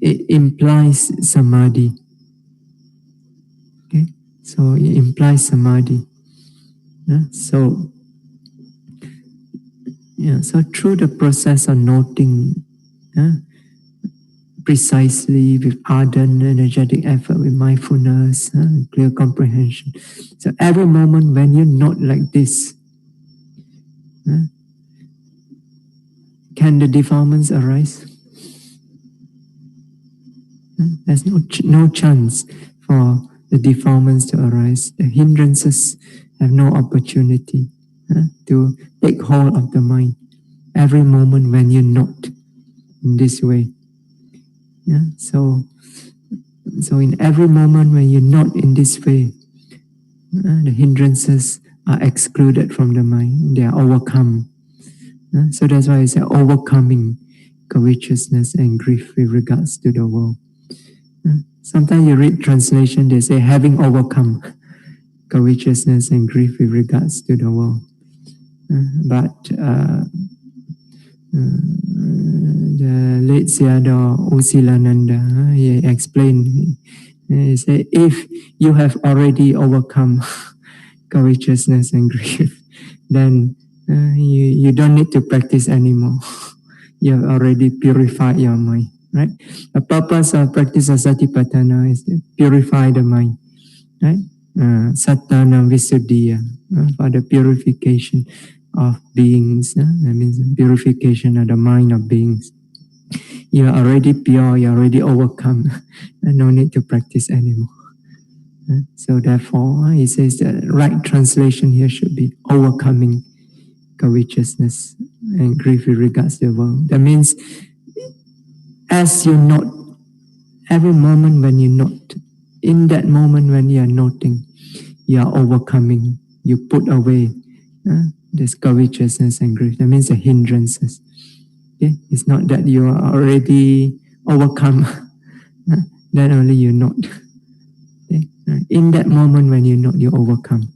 it implies samadhi. Okay, so it implies samadhi. So through the process of noting precisely with ardent, energetic effort, with mindfulness, clear comprehension. So every moment when you note like this, can the defilements arise? There's no chance for the defilements to arise. The hindrances have no opportunity to take hold of the mind. Every moment when you note in this way. So in every moment when you note in this way, the hindrances are excluded from the mind. They are overcome. So that's why it's overcoming covetousness and grief with regards to the world. Sometimes you read translation, they say having overcome covetousness and grief with regards to the world. But the late Sayadaw Usilananda, he explained, he said, if you have already overcome covetousness and grief, then you don't need to practice anymore. You have already purified your mind, right? The purpose of practice of Satipatthana is to purify the mind, right? Sattana Visuddhiya, for the purification of beings. That means purification of the mind of beings. You are already pure, you are already overcome, and no need to practice anymore. So therefore, he says the right translation here should be overcoming covetousness and grief with regards to the world. That means as you note, every moment when you note, in that moment when you are noting, you are overcoming, you put away this covetousness and grief. That means the hindrances. Okay? It's not that you are already overcome, then only you note. Okay? In that moment when you note, you overcome.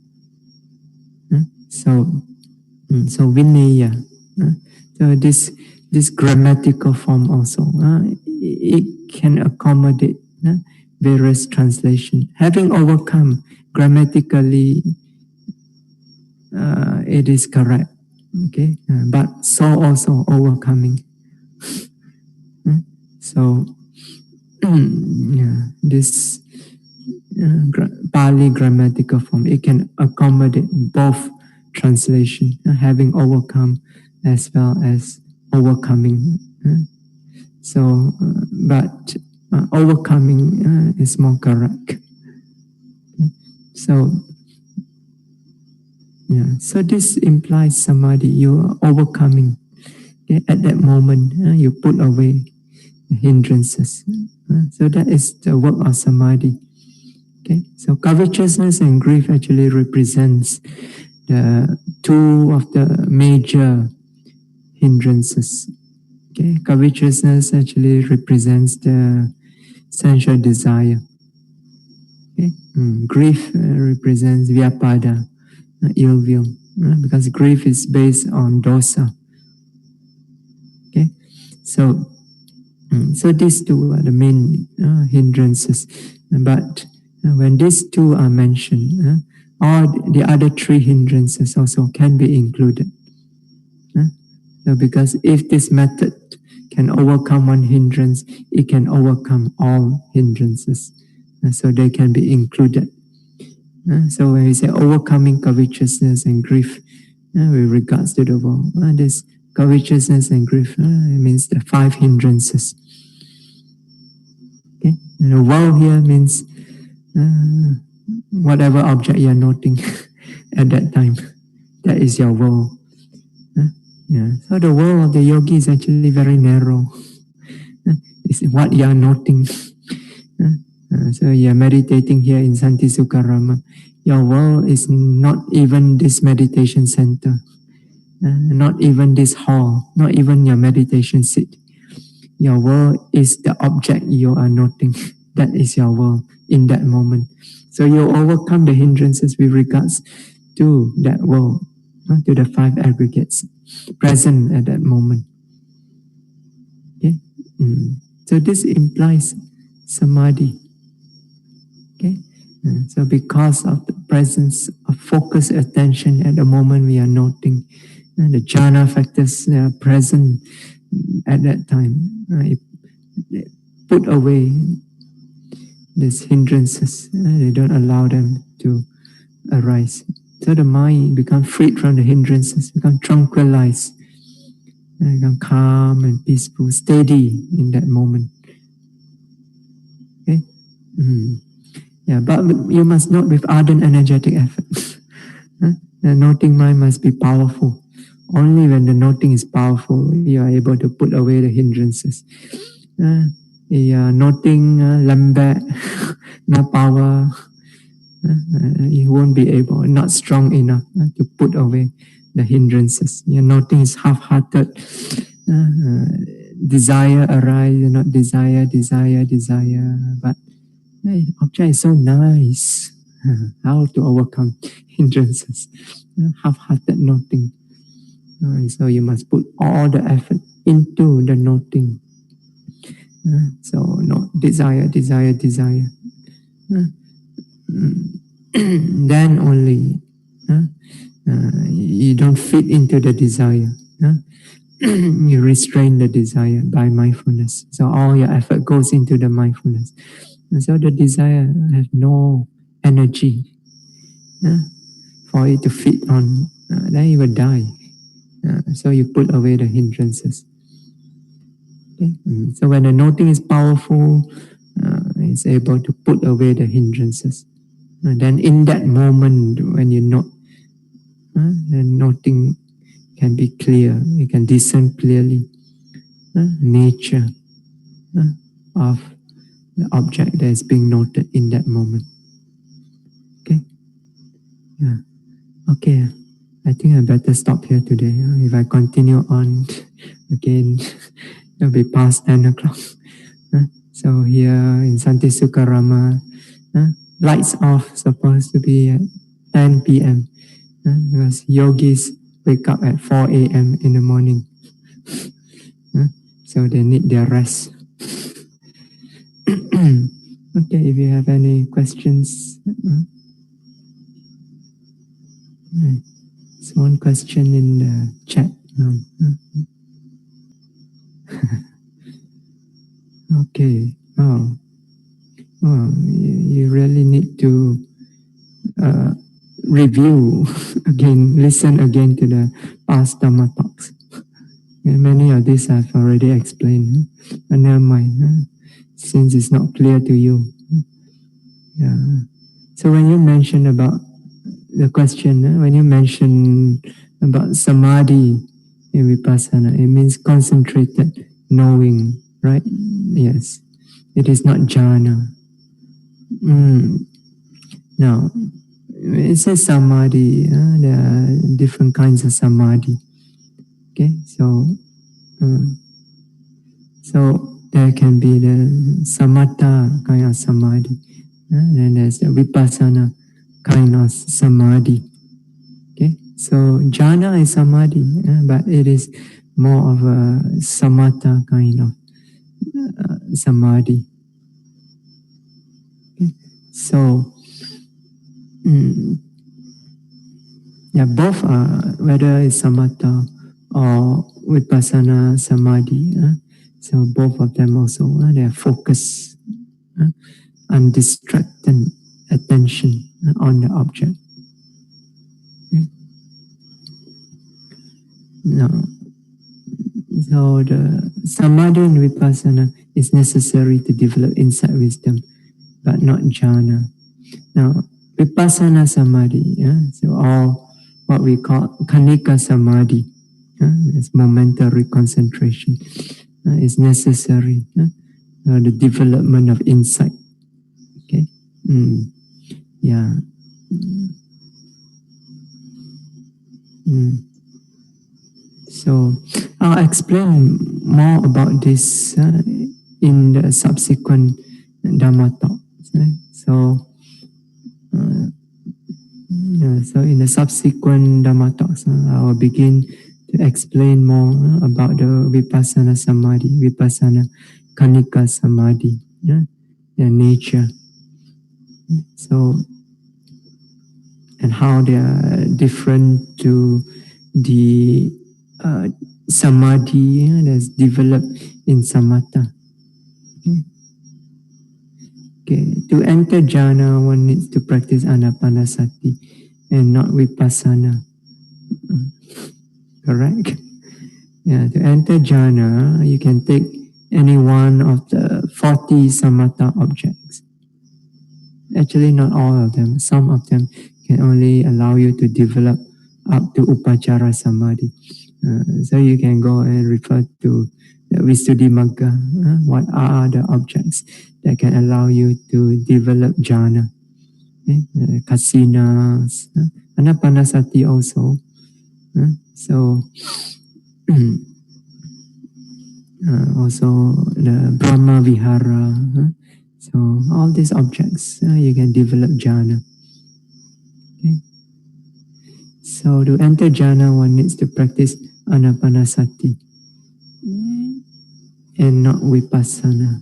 So vinaya. So this grammatical form also, it can accommodate various translation. Having overcome, grammatically, it is correct. Okay, but so also overcoming. So this Pali grammatical form, it can accommodate both translation, having overcome as well as overcoming. So, but overcoming is more correct. So, so this implies samadhi. You are overcoming. Okay? At that moment, you put away the hindrances. So that is the work of samadhi. Okay? So covetousness and grief actually represents the two of the major hindrances. Okay? Covetousness actually represents the sensual desire. Okay? Grief represents vyapada, ill will, because grief is based on dosa. Okay, so these two are the main hindrances. But when these two are mentioned, all the other three hindrances also can be included. So because if this method can overcome one hindrance, it can overcome all hindrances. So they can be included. So when we say overcoming covetousness and grief with regards to the world, this covetousness and grief it means the 5 hindrances. Okay, and the world here means whatever object you are noting at that time, that is your world. So the world of the yogi is actually very narrow. It's what you are noting. So you're meditating here in Santisukarama. Your world is not even this meditation center, not even this hall, not even your meditation seat. Your world is the object you are noting. That is your world in that moment. So you overcome the hindrances with regards to that world, to the five aggregates present at that moment. Okay? So this implies samadhi. Okay? So because of the presence of focused attention at the moment we are noting, the jhana factors are present at that time. It put away these hindrances. They don't allow them to arise. So the mind becomes freed from the hindrances, becomes tranquilized, become calm and peaceful, steady in that moment. Okay? Yeah, but you must note with ardent energetic effort. The noting mind must be powerful. Only when the noting is powerful, you are able to put away the hindrances. Noting lambat, no power, you won't be able, not strong enough to put away the hindrances. Your noting is half-hearted. Desire arise, not desire, but object is so nice. How to overcome hindrances? Half-hearted noting. So you must put all the effort into the noting. So no desire. Then only you don't fit into the desire. You restrain the desire by mindfulness. So all your effort goes into the mindfulness. And so the desire has no energy for it to fit on. Then it will die. So you put away the hindrances. Okay? So when the noting is powerful, it's able to put away the hindrances. And then in that moment, when you note, the noting can be clear. You can discern clearly nature of the object that is being noted in that moment. Okay? Yeah. Okay. I think I better stop here today. If I continue on again, it'll be past 10 o'clock. So here in Santisukarama, lights off, supposed to be at 10 p.m. Because yogis wake up at 4 a.m. in the morning. So they need their rest. Okay, if you have any questions. There's one question in the chat. Okay. Oh, you really need to review again, listen again to the past Dhamma talks. Many of these I've already explained, but never mind, since it's not clear to you. Yeah. So when you mention about the question, when you mention about samadhi in Vipassana, it means concentrated knowing, right? Yes. It is not jhana. Now, it says samadhi. There are different kinds of samadhi. Okay, so there can be the samatha kind of samadhi, then there's the vipassana kind of samadhi. Okay, so jhana is samadhi, but it is more of a samatha kind of samadhi. Okay. So both are, whether it's samatha or vipassana samadhi. So both of them also, they are focused, undistracted attention on the object. Okay. Now, so the samadhi and vipassana is necessary to develop insight wisdom, but not jhana. Now, vipassana samadhi, so all what we call khanika samadhi, it's momentary concentration, is necessary, the development of insight. Yeah. So I'll explain more about this in the subsequent Dhamma talks. So, so in the subsequent Dhamma talks, I will begin to explain more about the Vipassana Samadhi, Vipassana Kanika Samadhi, their nature. So, and how they are different to the Samadhi that's developed in Samatha. Okay. To enter jhana, one needs to practice anapanasati and not vipassana. Correct? Yeah, to enter jhana, you can take any one of the 40 samatha objects. Actually, not all of them. Some of them can only allow you to develop up to upachara samadhi. So you can go and refer to the Visuddhimagga. What are the objects that can allow you to develop jhana? Kasinas, anapanasati also. So also the Brahma Vihara. So all these objects, you can develop jhana. Okay. So to enter jhana, one needs to practice anapanasati and not vipassana.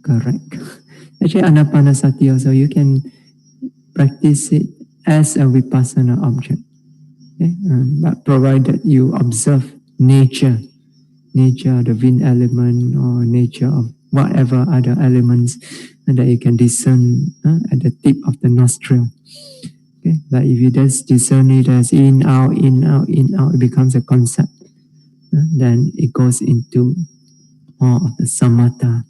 Correct. Actually, anapanasati also, you can practice it as a vipassana object. Okay? But provided you observe nature, the wind element or nature of whatever other elements that you can discern at the tip of the nostril. Okay? But if you just discern it as in, out, in, out, in, out, it becomes a concept. Then it goes into more of the samatha.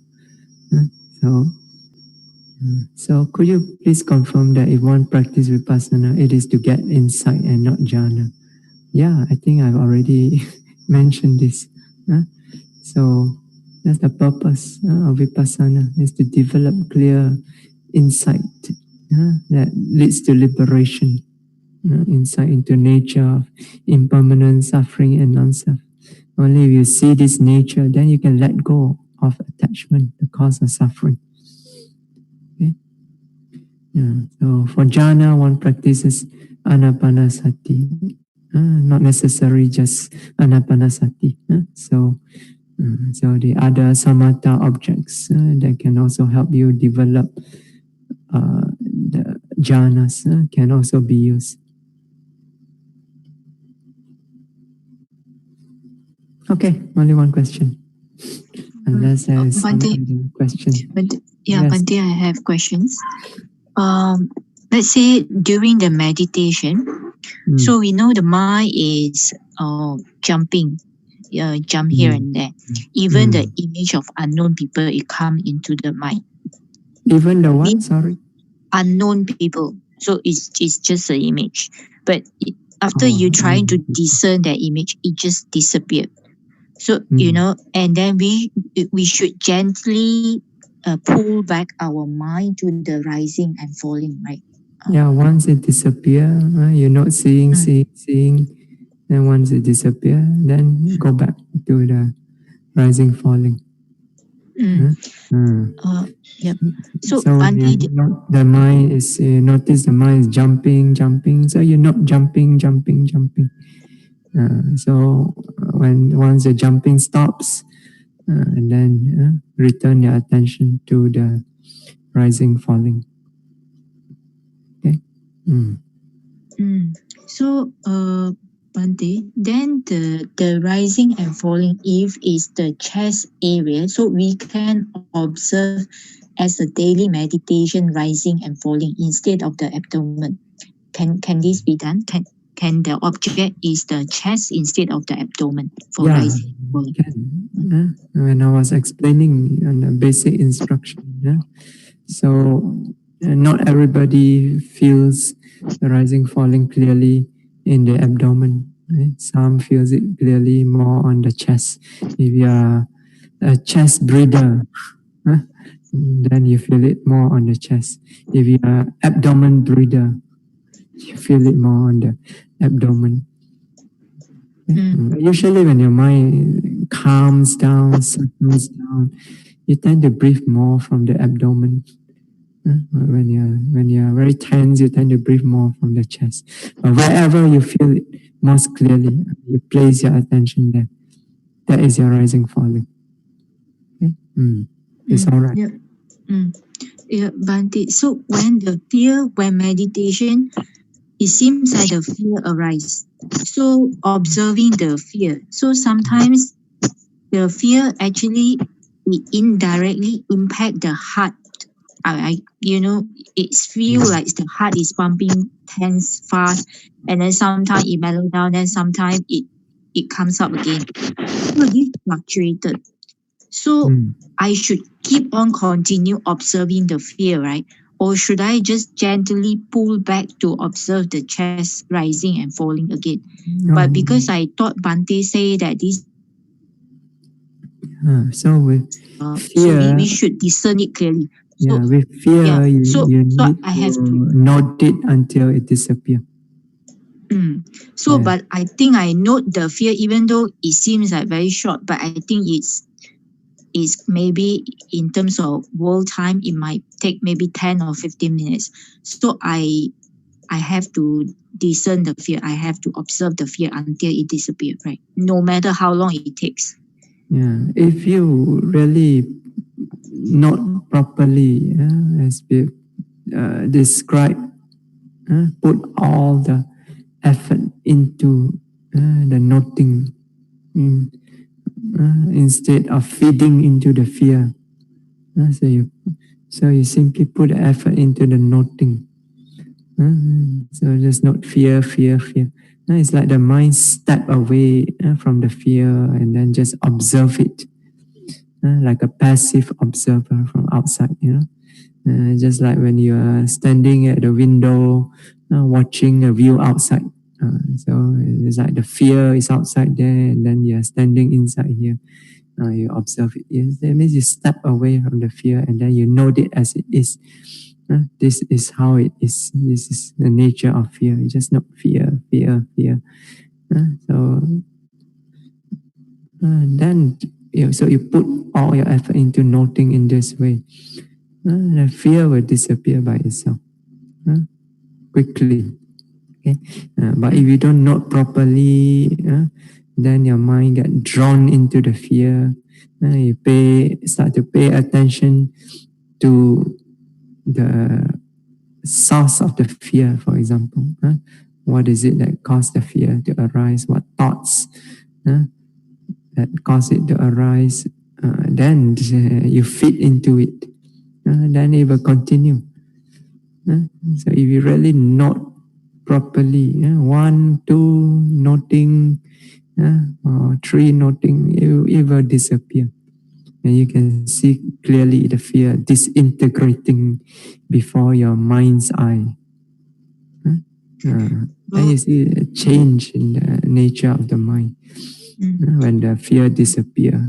So could you please confirm that if one practice vipassana, it is to get insight and not jhana? Yeah, I think I've already mentioned this. So that's the purpose of vipassana, is to develop clear insight that leads to liberation, insight into nature of impermanent suffering and non-self. Only if you see this nature, then you can let go of attachment, the cause of suffering. Okay? So for jhana, one practices anapanasati, not necessarily just anapanasati. So the other samatha objects that can also help you develop the jhanas can also be used. Okay, only one question. Unless there is some other question. Yes. Bhante, I have questions. Let's say during the meditation, so we know the mind is jumping, jump here and there. Even the image of unknown people, it come into the mind. Even the what? Sorry? Unknown people. So it's just an image. But after you trying to discern that image, it just disappeared. So, and then we should gently pull back our mind to the rising and falling, right? Yeah, once it disappears, you're not seeing. Then once it disappears, then go back to the rising, falling. Yep. So the mind is, notice the mind is jumping. So you're not jumping. So once the jumping stops, and then return your attention to the rising, falling. Okay. So, Bhante, then the rising and falling, if is the chest area, so we can observe as a daily meditation rising and falling instead of the abdomen. Can this be done? Can the object is the chest instead of the abdomen for rising and falling? Can. When I was explaining on the basic instruction, so not everybody feels the rising, falling clearly in the abdomen. Right? Some feels it clearly more on the chest. If you are a chest breather, then you feel it more on the chest. If you are abdomen breather, you feel it more on the abdomen. Usually when your mind calms down, settles down, you tend to breathe more from the abdomen. When you're very tense, you tend to breathe more from the chest. But wherever you feel it most clearly, you place your attention there. That is your rising falling. Okay? It's all right. Yeah. Yeah, Bhante. So when meditation, it seems like the fear arises. So observing the fear. So sometimes the fear actually it indirectly impact the heart. It feel like the heart is pumping tense fast, and then sometimes it mellow down, then sometimes it comes up again. So this fluctuated. So I should keep on continue observing the fear, right? Or should I just gently pull back to observe the chest rising and falling again? But because I thought Bhante say that this so with fear, we should discern it clearly. So with fear, you need I have to to note it until it disappears. But I think I note the fear, even though it seems like very short, but I think it's maybe in terms of world time, it might take maybe 10 or 15 minutes. So I have to discern the fear. I have to observe the fear until it disappears, right? No matter how long it takes. Yeah, if you really not properly, as we described, put all the effort into the noting instead of feeding into the fear. So you simply put effort into the noting. So just not fear, fear, fear. It's like the mind step away from the fear and then just observe it, like a passive observer from outside. Just like when you are standing at the window, watching a view outside. So it's like the fear is outside there, and then you are standing inside here. You observe it. Yes, that means you step away from the fear, and then you note it as it is. This is how it is. This is the nature of fear. It's just not fear, fear, fear. So then, so you put all your effort into noting in this way. The fear will disappear by itself quickly. Okay, but if you don't note properly, then your mind get drawn into the fear. You start to pay attention to the source of the fear, for example. What is it that caused the fear to arise? What thoughts that cause it to arise? Then you fit into it. Then it will continue. So if you really note properly, 1, 2, noting, or 3, noting, it will disappear. And you can see clearly the fear disintegrating before your mind's eye. Then you see a change in the nature of the mind when the fear disappears.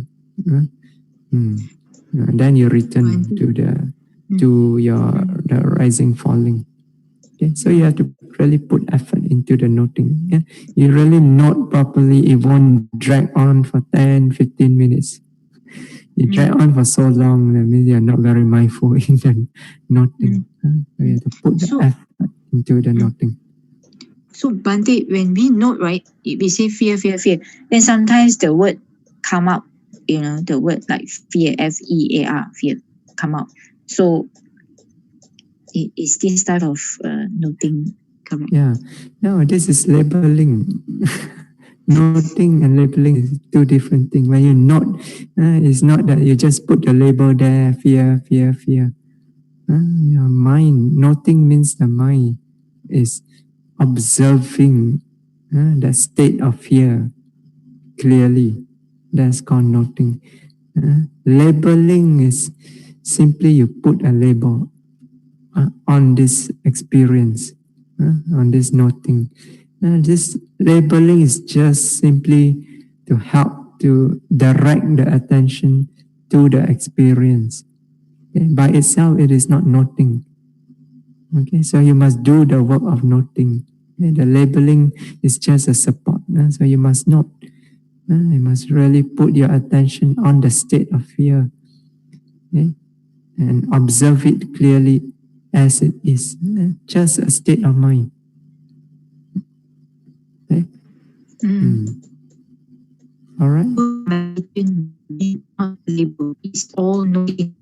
Then you return to the rising falling. Okay, so you have to really put effort into the noting. Yeah? You really note properly, it won't drag on for 10, 15 minutes. You drag on for so long, that means you're not very mindful in the noting. So you have to put the effort into the noting. So Bhante, when we note, right, we say fear, fear, fear, then sometimes the word come out, the word like fear, F-E-A-R, fear, come out. So is this type of noting correct? Yeah. No, this is labeling. Noting and labeling is two different things. When you note, it's not that you just put the label there, fear, fear, fear. Your mind, noting means the mind is observing the state of fear clearly. That's called noting. Labeling is simply you put a label on this experience, on this noting. This labeling is just simply to help to direct the attention to the experience. Okay? By itself, it is not noting. Okay, so you must do the work of noting. Okay? The labeling is just a support. So you must note. You must really put your attention on the state of fear. Okay? And observe it clearly as it is. Just a state of mind. Okay? All right. It's all noting.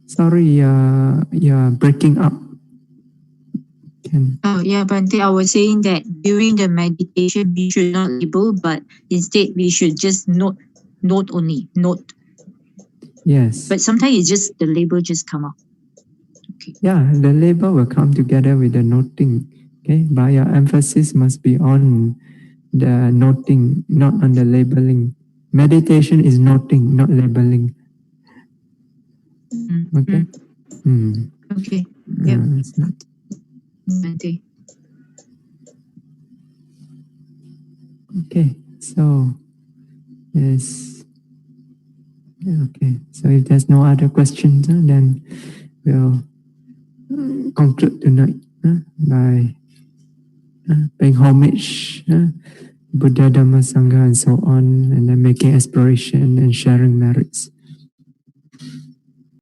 Sorry, you're breaking up. Oh yeah, Bhante, I was saying that during the meditation we should not label, but instead we should just note only. Yes. But sometimes it's just the label just come out. Okay. Yeah, the label will come together with the noting. Okay, but your emphasis must be on the noting, not on the labeling. Meditation is noting, not labeling. Okay. Okay. Yeah. Okay. So yes. Okay. So if there's no other questions, then we'll conclude tonight by paying homage, Buddha, Dhamma, Sangha, and so on, and then making aspiration and sharing merits.